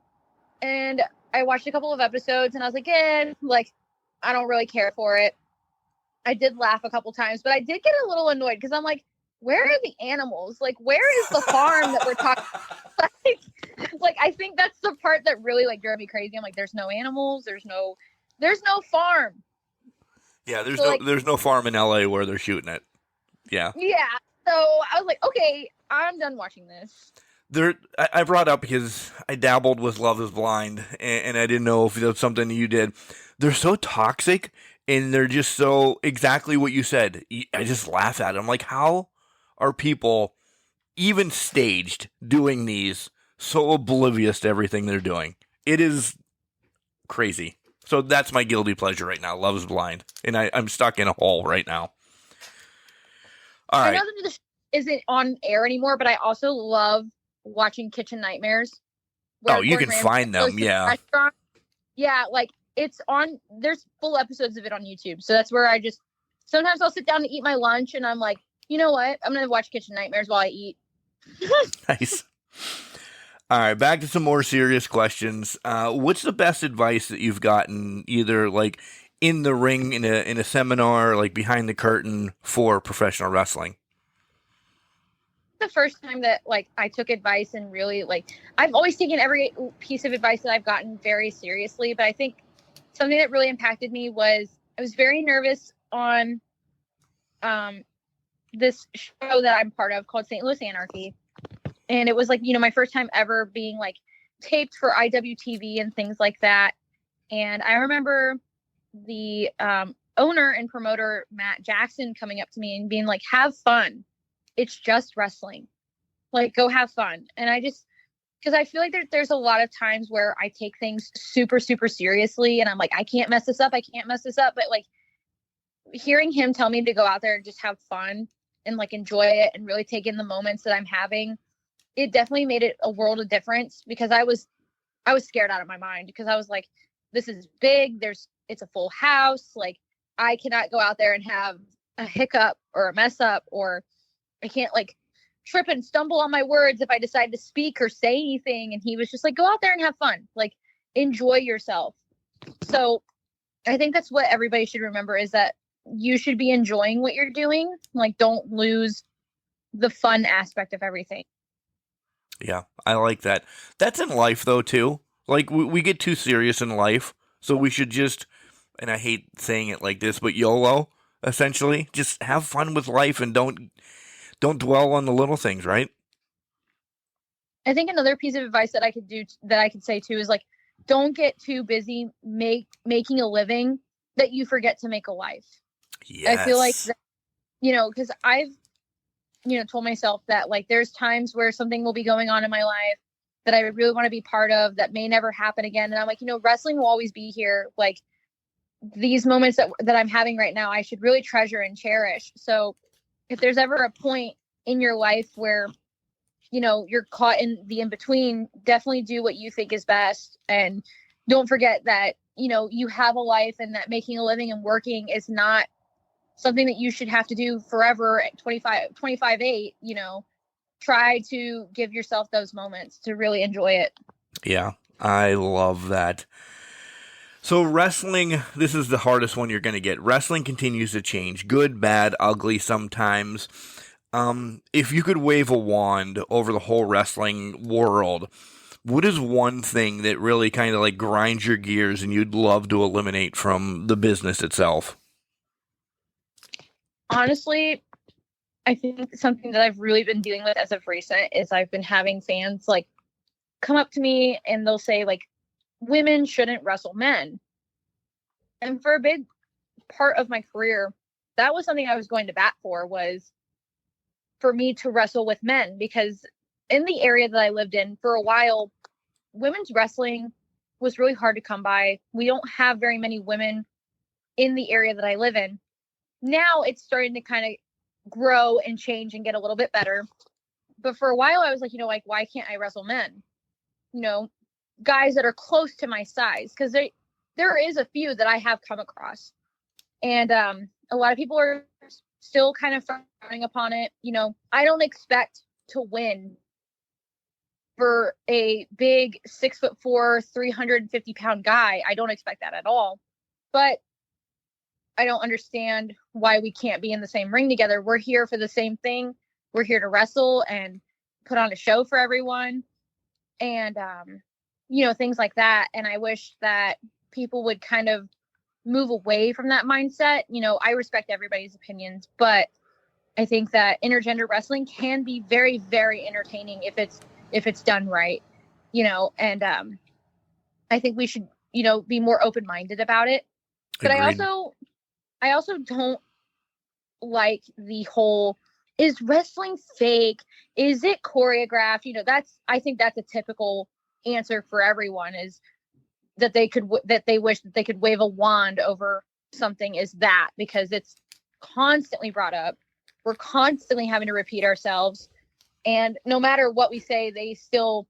and I watched a couple of episodes and I was like, like, I don't really care for it. I did laugh a couple times, but I did get a little annoyed because I'm like, where are the animals? Like, where is the farm that we're talking about? Like, I think that's the part that really like drove me crazy. I'm like, there's no animals. There's no farm. Yeah, there's no farm in LA where they're shooting it. Yeah. Yeah. So I was like, okay, I'm done watching this. I brought up because I dabbled with Love is Blind, and I didn't know if that's something you did. They're so toxic, and they're just so exactly what you said. I just laugh at it. I'm like, how are people, even staged, doing these so oblivious to everything they're doing? It is crazy. So that's my guilty pleasure right now, Love is Blind. And I'm stuck in a hole right now. All right. I know that this isn't on air anymore, but I also love watching Kitchen Nightmares. Oh, you can find them, yeah. Yeah, like it's on, there's full episodes of it on YouTube. So that's where sometimes I'll sit down to eat my lunch and I'm like, you know what? I'm going to watch Kitchen Nightmares while I eat. Nice. All right, back to some more serious questions. What's the best advice that you've gotten, either like in the ring, in a seminar, like behind the curtain for professional wrestling? The first time that like I took advice and really like, I've always taken every piece of advice that I've gotten very seriously, but I think something that really impacted me was I was very nervous on this show that I'm part of called St. Louis Anarchy. And it was like, my first time ever being like taped for IWTV and things like that. And I remember the owner and promoter, Matt Jackson, coming up to me and being like, have fun. It's just wrestling. Like, go have fun. And because I feel like there's a lot of times where I take things super, super seriously. And I'm like, I can't mess this up. But like hearing him tell me to go out there and just have fun and like enjoy it and really take in the moments that I'm having, it definitely made it a world of difference because I was scared out of my mind because I was like, this is big. It's a full house. Like I cannot go out there and have a hiccup or a mess up, or I can't like trip and stumble on my words if I decide to speak or say anything. And he was just like, go out there and have fun, like enjoy yourself. So I think that's what everybody should remember, is that you should be enjoying what you're doing. Like, don't lose the fun aspect of everything. Yeah, I like that. That's in life, though, too. Like, we get too serious in life, so we should just, and I hate saying it like this, but YOLO, essentially. Just have fun with life and don't dwell on the little things, right? I think another piece of advice that I could say, too, is, like, don't get too busy making a living that you forget to make a life. Yes. I feel like, because I've, told myself that like there's times where something will be going on in my life that I really want to be part of that may never happen again. And I'm like, wrestling will always be here. Like these moments that I'm having right now, I should really treasure and cherish. So if there's ever a point in your life where you're caught in the in-between, definitely do what you think is best. And don't forget that, you have a life, and that making a living and working is not something that you should have to do forever at 25, 8, try to give yourself those moments to really enjoy it. Yeah, I love that. So wrestling, this is the hardest one you're going to get. Wrestling continues to change. Good, bad, ugly sometimes. If you could wave a wand over the whole wrestling world, what is one thing that really kind of like grinds your gears and you'd love to eliminate from the business itself? Honestly, I think something that I've really been dealing with as of recent is I've been having fans like come up to me and they'll say like, women shouldn't wrestle men. And for a big part of my career, that was something I was going to bat for, was for me to wrestle with men, because in the area that I lived in for a while, women's wrestling was really hard to come by. We don't have very many women in the area that I live in. Now it's starting to kind of grow and change and get a little bit better. But for a while I was like, why can't I wrestle men? Guys that are close to my size, because there is a few that I have come across. And a lot of people are still kind of frowning upon it. I don't expect to win for a big 6'4", 350-pound guy. I don't expect that at all. But I don't understand why we can't be in the same ring together. We're here for the same thing. We're here to wrestle and put on a show for everyone. And, things like that. And I wish that people would kind of move away from that mindset. I respect everybody's opinions, but I think that intergender wrestling can be very, very entertaining if it's done right, and I think we should, be more open-minded about it. But Agreed. I also don't like the whole, is wrestling fake? Is it choreographed? I think that's a typical answer for everyone, is that they wish that they could wave a wand over something, is that because it's constantly brought up. We're constantly having to repeat ourselves. And no matter what we say, they still,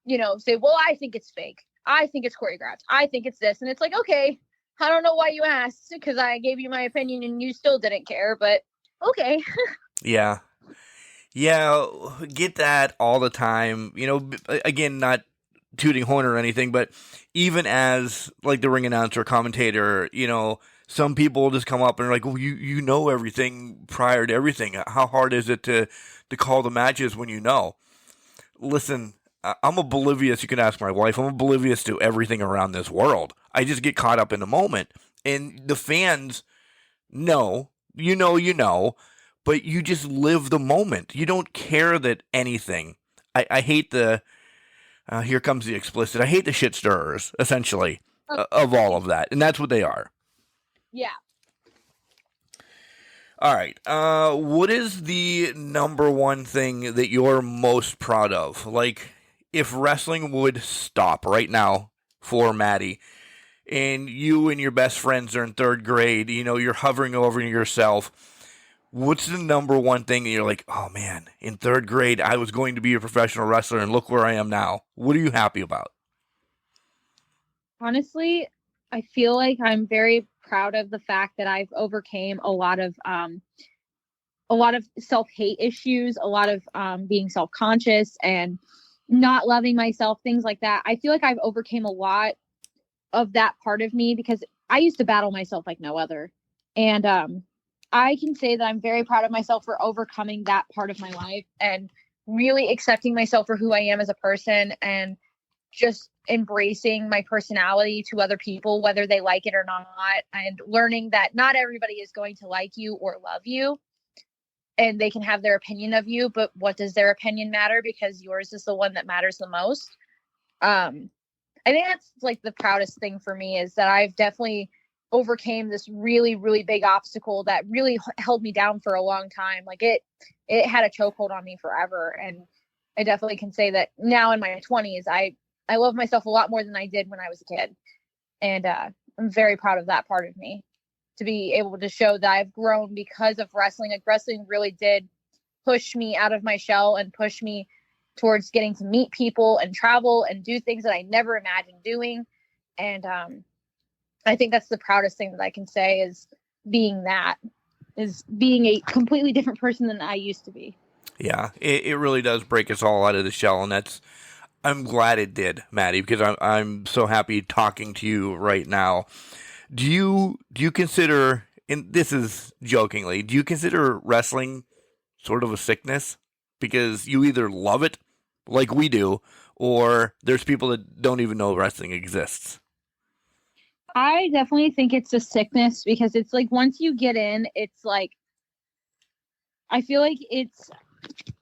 say, well, I think it's fake. I think it's choreographed. I think it's this. And it's like, okay, I don't know why you asked, because I gave you my opinion and you still didn't care, but okay. Yeah. Yeah, get that all the time. Again, not tooting horn or anything, but even as like the ring announcer, commentator, some people will just come up and are like, well, you know everything prior to everything. How hard is it to call the matches when you know? Listen, I'm oblivious. You can ask my wife. I'm oblivious to everything around this world. I just get caught up in the moment. And the fans know, but you just live the moment. You don't care that anything. I hate the, here comes the explicit, I hate the shit stirrers, essentially, of all of that. And that's what they are. Yeah. All right. What is the number one thing that you're most proud of? Like, if wrestling would stop right now for Maddie, and you and your best friends are in third grade, you're hovering over yourself, what's the number one thing that you're like, oh man, in third grade, I was going to be a professional wrestler, and look where I am now? What are you happy about? Honestly, I feel like I'm very proud of the fact that I've overcame a lot of self-hate issues, a lot of being self-conscious and not loving myself, things like that. I feel like I've overcame a lot of that part of me, because I used to battle myself like no other. And I can say that I'm very proud of myself for overcoming that part of my life and really accepting myself for who I am as a person, and just embracing my personality to other people, whether they like it or not, and learning that not everybody is going to like you or love you, and they can have their opinion of you, but what does their opinion matter? Because yours is the one that matters the most. I think that's like the proudest thing for me, is that I've definitely overcame this really, really big obstacle that really held me down for a long time. Like it had a chokehold on me forever. And I definitely can say that now in my 20s, I love myself a lot more than I did when I was a kid. And I'm very proud of that part of me, to be able to show that I've grown because of wrestling. Like wrestling really did push me out of my shell and push me towards getting to meet people and travel and do things that I never imagined doing. And I think that's the proudest thing that I can say is being a completely different person than I used to be. Yeah, it really does break us all out of the shell, and I'm glad it did, Maddie, because I'm so happy talking to you right now. Do you consider, and this is jokingly, do you consider wrestling sort of a sickness? Because you either love it, like we do, or there's people that don't even know wrestling exists. I definitely think it's a sickness because it's like once you get in, it's like I feel like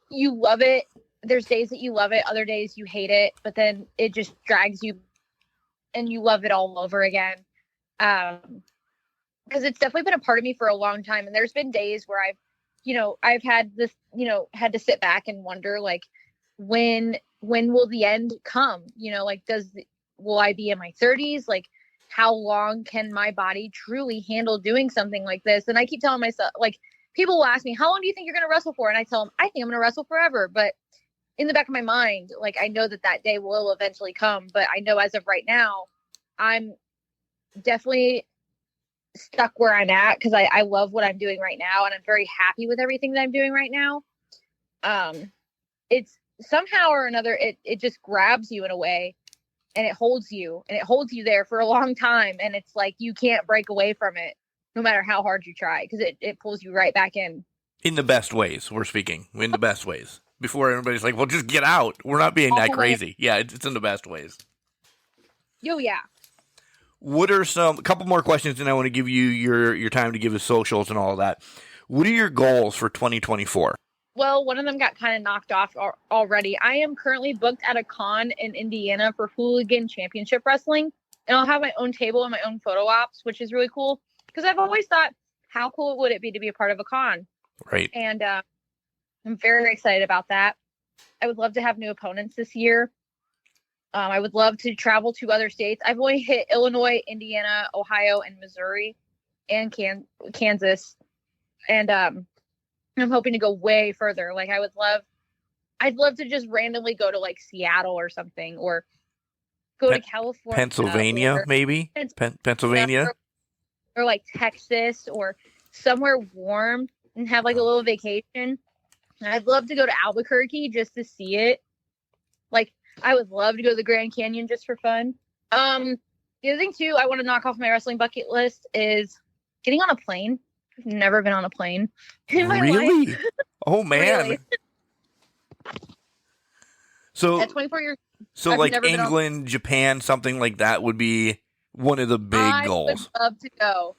you love it. There's days that you love it, other days you hate it, but then it just drags you and you love it all over again. Because it's definitely been a part of me for a long time. And there's been days where I've had this, had to sit back and wonder, like, when will the end come? Like, will I be in my 30s? Like, how long can my body truly handle doing something like this? And I keep telling myself, like, people will ask me, how long do you think you're going to wrestle for? And I tell them, I think I'm going to wrestle forever. But in the back of my mind, like, I know that day will eventually come. But I know as of right now, I'm definitely stuck where I'm at because I love what I'm doing right now. And I'm very happy with everything that I'm doing right now. It's somehow or another, it just grabs you in a way. And it holds you there for a long time. And it's like, you can't break away from it no matter how hard you try, because it pulls you right back in. In the best ways, we're speaking. In the best ways. Before everybody's like, well, just get out. We're not being that crazy. Yeah, it's in the best ways. Oh, yeah. What are a couple more questions, and I want to give you your time to give us socials and all of that. What are your goals for 2024? Well, one of them got kind of knocked off already. I am currently booked at a con in Indiana for Hooligan Championship Wrestling, and I'll have my own table and my own photo ops, which is really cool because I've always thought, how cool would it be to be a part of a con? Right. And I'm very excited about that. I would love to have new opponents this year. I would love to travel to other states. I've only hit Illinois, Indiana, Ohio, and Missouri, and Kansas, and I'm hoping to go way further. Like I'd love to just randomly go to like Seattle or something, or go to California, Pennsylvania, maybe Pennsylvania, or like Texas, or somewhere warm and have like a little vacation. I'd love to go to Albuquerque just to see it. Like, I would love to go to the Grand Canyon just for fun. The other thing too, I want to knock off my wrestling bucket list is getting on a plane. I've never been on a plane in my life. Oh man. Really? So at 24 years. So I've like never England, Japan, something like that would be one of the big goals. I would love to go.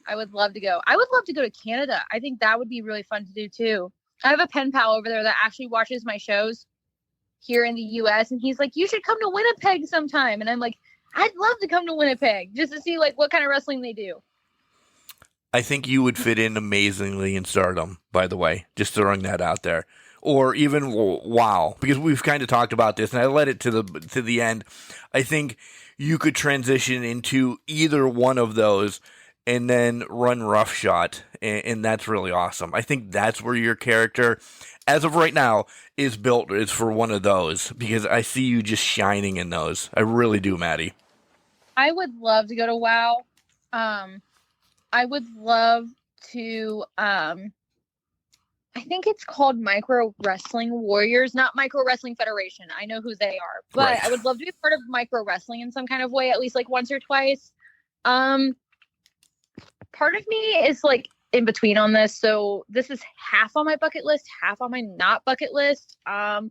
I would love to go to Canada. I think that would be really fun to do too. I have a pen pal over there that actually watches my shows here in the US, and he's like, you should come to Winnipeg sometime. And I'm like, I'd love to come to Winnipeg just to see like what kind of wrestling they do. I think you would fit in amazingly in Stardom, by the way, just throwing that out there. Or even WoW, because we've kind of talked about this, and I led it to the end. I think you could transition into either one of those and then run roughshod, and that's really awesome. I think that's where your character, as of right now, is for one of those, because I see you just shining in those. I really do, Maddie. I would love to go to WoW. I would love to, I think it's called Micro Wrestling Warriors, not Micro Wrestling Federation. I know who they are, but right. I would love to be part of Micro Wrestling in some kind of way, at least like once or twice. Part of me is like in between on this. So this is half on my bucket list, half on my not bucket list. I've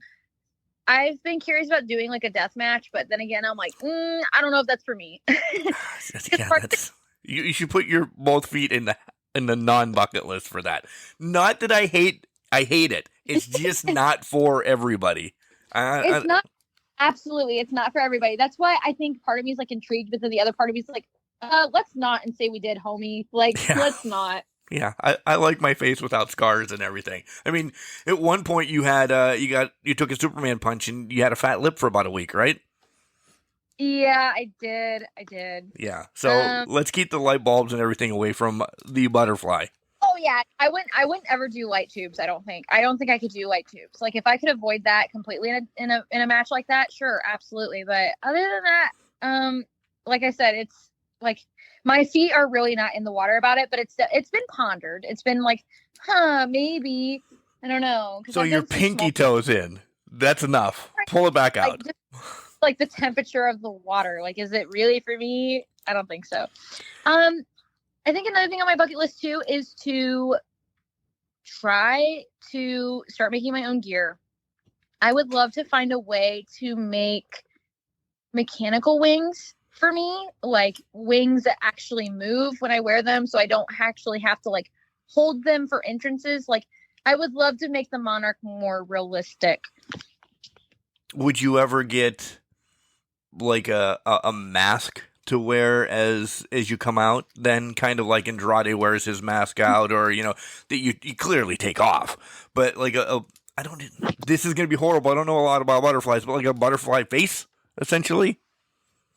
been curious about doing like a death match, but then again, I'm like, I don't know if that's for me. You should put your both feet in the non-bucket list for that. Not that I hate it. It's just not for everybody. It's not. Absolutely, it's not for everybody. That's why I think part of me is like intrigued, but then the other part of me is like, let's not and say we did, homie. Like, yeah. Let's not. Yeah, I like my face without scars and everything. I mean, at one point you had you took a Superman punch and you had a fat lip for about a week, right? Yeah, I did. Yeah, so let's keep the light bulbs and everything away from the butterfly. Oh Oh yeah, I wouldn't ever do light tubes. I don't think I could do light tubes. Like if I could avoid that completely in a match like that, sure, absolutely. But other than that, like I said, it's like my feet are really not in the water about it, but it's been pondered. It's been like, maybe, I don't know. So your pinky toes in. That's enough. Pull it back out. Like the temperature of the water. Like, is it really for me? I don't think so. I think another thing on my bucket list too is to try to start making my own gear. I would love to find a way to make mechanical wings for me, like wings that actually move when I wear them, so I don't actually have to like hold them for entrances. Like, I would love to make the Monarch more realistic. Would you ever get like a mask to wear as you come out, then kind of like Andrade wears his mask out, or that you clearly take off, but like I don't, this is going to be horrible, I don't know a lot about butterflies, but like a butterfly face essentially,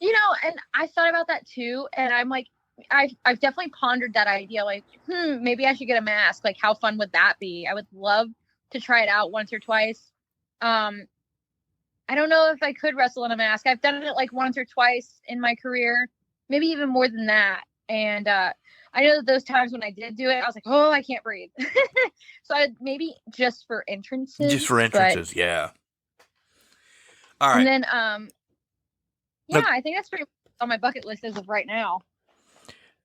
and I thought about that too, and I'm like, I've definitely pondered that idea, like maybe I should get a mask. Like, how fun would that be? I would love to try it out once or twice. I don't know if I could wrestle in a mask. I've done it like once or twice in my career, maybe even more than that. And I know that those times when I did do it, I was like, oh, I can't breathe. So maybe just for entrances. Just for entrances, yeah. All right. And then, I think that's pretty much on my bucket list as of right now.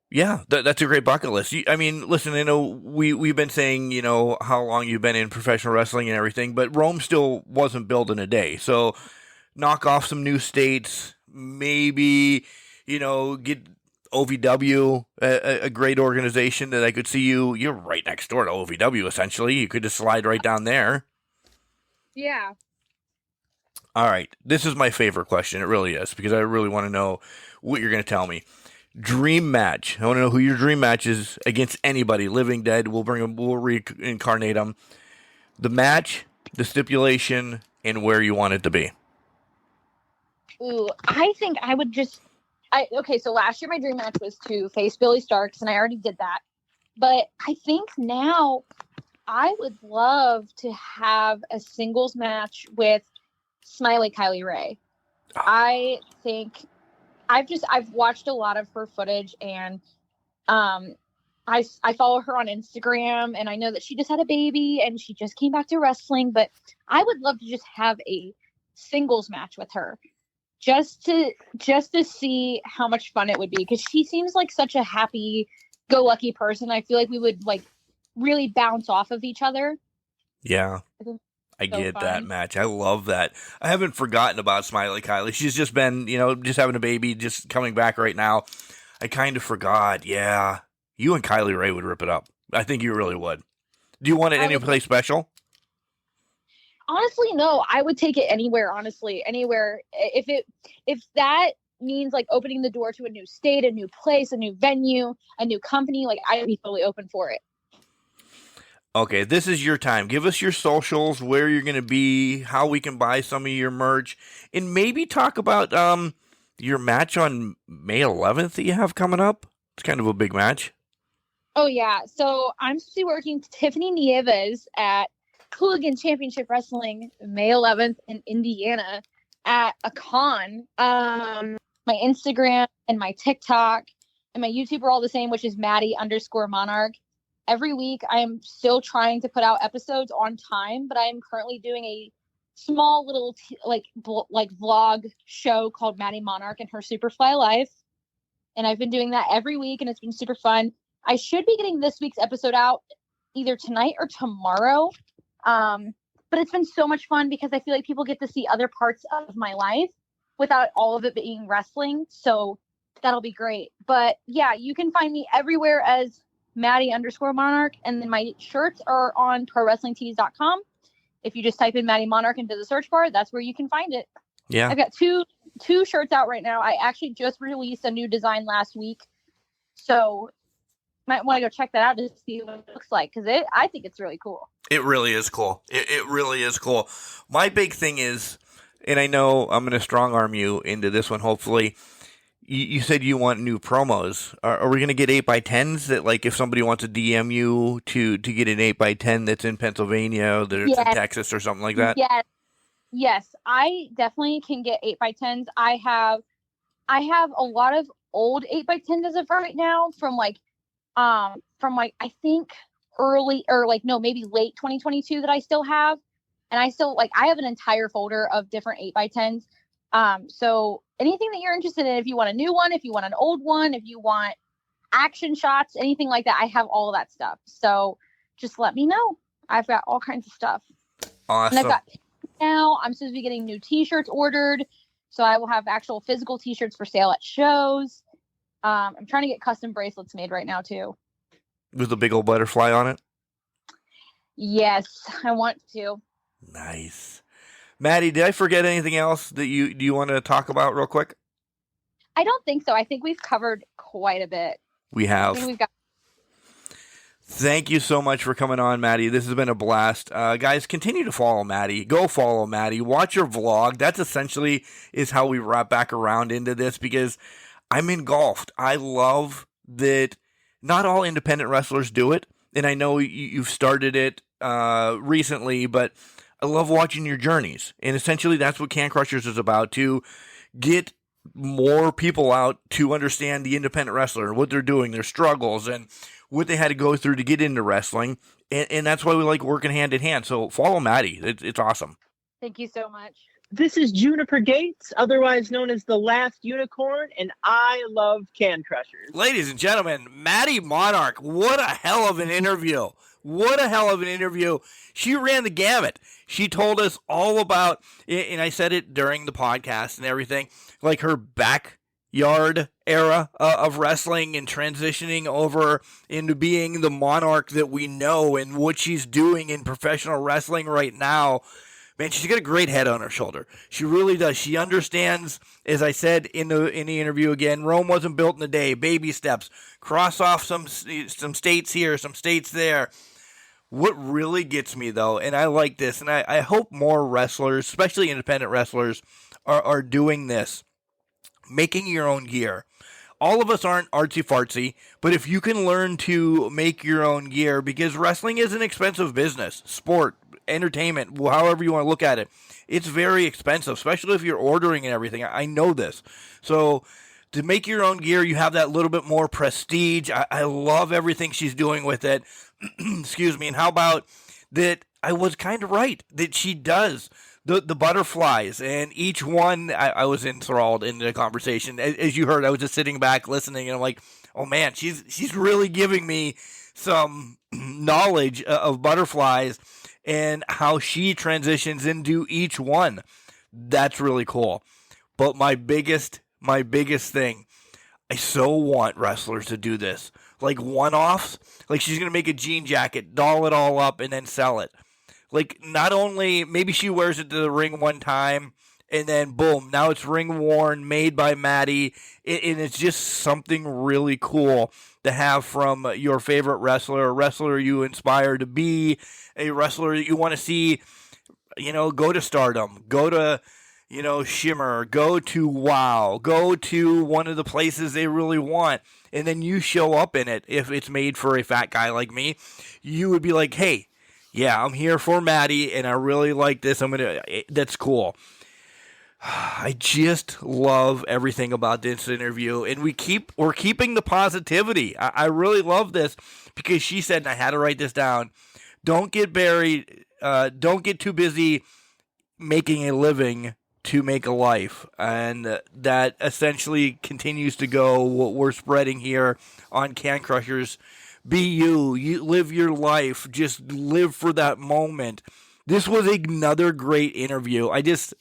Yeah, that's a great bucket list. I mean, listen, I know we've been saying, how long you've been in professional wrestling and everything, but Rome still wasn't built in a day. So knock off some new states, maybe, get OVW, a great organization that I could see you're right next door to OVW, essentially. You could just slide right down there. Yeah. All right. This is my favorite question. It really is, because I really want to know what you're going to tell me. Dream match. I want to know who your dream match is against anybody, living, dead. We'll bring them. We'll reincarnate them. The match, the stipulation, and where you want it to be. Ooh, I think I would just. Okay, so last year my dream match was to face Billy Starks, and I already did that. But I think now I would love to have a singles match with Smiley Kylie Ray. I think. I've watched a lot of her footage, and I follow her on Instagram, and I know that she just had a baby and she just came back to wrestling, but I would love to just have a singles match with her just to see how much fun it would be, because she seems like such a happy go lucky person. I feel like we would like really bounce off of each other. Yeah. I get that match. I love that. I haven't forgotten about Smiley Kylie. She's just been, just having a baby, just coming back right now. I kind of forgot. Yeah. You and Kylie Ray would rip it up. I think you really would. Do you want it any place special? Honestly, no. I would take it anywhere, honestly. Anywhere. If that means like opening the door to a new state, a new place, a new venue, a new company, like I'd be totally open for it. Okay, this is your time. Give us your socials, where you're going to be, how we can buy some of your merch, and maybe talk about your match on May 11th that you have coming up. It's kind of a big match. Oh, yeah. So I'm supposed to be working with Tiffany Nieves at Hooligan Championship Wrestling May 11th in Indiana at a con. My Instagram and my TikTok and my YouTube are all the same, which is Madi_Monarch. Every week, I am still trying to put out episodes on time, but I am currently doing a small little vlog show called Madi Monarch and her Superfly life, and I've been doing that every week, and it's been super fun. I should be getting this week's episode out either tonight or tomorrow, but it's been so much fun because I feel like people get to see other parts of my life without all of it being wrestling, so that'll be great. But yeah, you can find me everywhere as Madi_Monarch, and then my shirts are on ProWrestlingTees.com. If you just type in Madi Monarch into the search bar, that's where you can find it. Yeah, I've got two shirts out right now. I actually just released a new design last week, so might want to go check that out to see what it looks like, because I think it's really cool. It really is cool. It really is cool. My big thing is, and I know I'm going to strong arm you into this one, hopefully, you said you want new promos. Are we going to get 8x10s that, like, if somebody wants to DM you to get an 8x10 that's in Pennsylvania, that it's in Texas or something like that? Yes, I definitely can get 8x10s. I have a lot of old 8x10s as of right now from I think early or maybe late 2022 that I still have. And I still I have an entire folder of different 8x10s. So anything that you're interested in, if you want a new one, if you want an old one, if you want action shots, anything like that, I have all of that stuff. So just let me know. I've got all kinds of stuff. Awesome. And I've got now, I'm supposed to be getting new t-shirts ordered. So I will have actual physical t-shirts for sale at shows. I'm trying to get custom bracelets made right now too. With a big old butterfly on it? Yes, I want to. Nice. Maddie, did I forget anything else that you want to talk about real quick? I don't think so. I think we've covered quite a bit. We have. I think we've got. Thank you so much for coming on, Maddie. This has been a blast. Guys, continue to follow Maddie. Go follow Maddie. Watch her vlog. That's essentially is how we wrap back around into this, because I'm engulfed. I love that not all independent wrestlers do it, and I know you've started it recently, but I love watching your journeys. And essentially that's what Can Crushers is about, to get more people out to understand the independent wrestler and what they're doing, their struggles, and what they had to go through to get into wrestling. And that's why we like working hand in hand. So follow Maddie. It's awesome. Thank you so much. This is Juniper Gates, otherwise known as the Last Unicorn, and I love Can Crushers. Ladies and gentlemen, Madi Monarch, what a hell of an interview. What a hell of an interview. She ran the gamut. She told us all about, and I said it during the podcast and everything, like her backyard era of wrestling and transitioning over into being the Monarch that we know, and what she's doing in professional wrestling right now. Man, she's got a great head on her shoulder. She really does. She understands, as I said in the interview again, Rome wasn't built in a day. Baby steps. Cross off some states here, some states there. What really gets me, though, and I like this, and I hope more wrestlers, especially independent wrestlers, are doing this, making your own gear. All of us aren't artsy-fartsy, but if you can learn to make your own gear, because wrestling is an expensive business, sport, entertainment, however you want to look at it, it's very expensive, especially if you're ordering and everything. I know this. So to make your own gear, you have that little bit more prestige. I love everything she's doing with it. Excuse me. And how about that? I was kind of right that she does the butterflies, and each one, I was enthralled in the conversation. As you heard, I was just sitting back listening, and I'm like, oh man, she's really giving me some knowledge of butterflies and how she transitions into each one. That's really cool. But my biggest thing, I so want wrestlers to do this. Like one-offs. Like she's going to make a jean jacket, doll it all up, and then sell it. Like not only, maybe she wears it to the ring one time, and then boom, now it's ring worn, made by Maddie, and it's just something really cool to have from your favorite wrestler, a wrestler you inspire to be, a wrestler that you want to see, go to Stardom, go to, Shimmer, go to WOW, go to one of the places they really want, and then you show up in it. If it's made for a fat guy like me, you would be like, hey, yeah, I'm here for Maddie, and I really like this. That's cool. I just love everything about this interview, and we're keeping the positivity. I really love this, because she said, and I had to write this down, don't get buried, don't get too busy making a living to make a life. And that essentially continues to go what we're spreading here on Can Crushers. Be you live your life, just live for that moment. This was another great interview.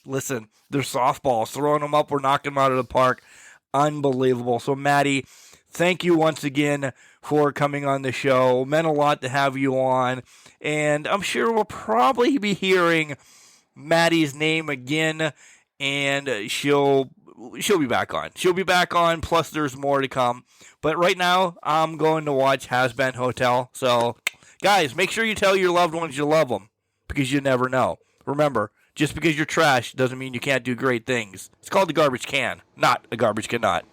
Listen, they're softballs, throwing them up, we're knocking them out of the park. Unbelievable. So Maddie, thank you once again for coming on the show. It meant a lot to have you on, and I'm sure we'll probably be hearing Maddie's name again, and she'll be back on. She'll be back on, plus there's more to come. But right now, I'm going to watch Has Been Hotel. So, guys, make sure you tell your loved ones you love them, because you never know. Remember, just because you're trash doesn't mean you can't do great things. It's called the garbage can, not a garbage cannot.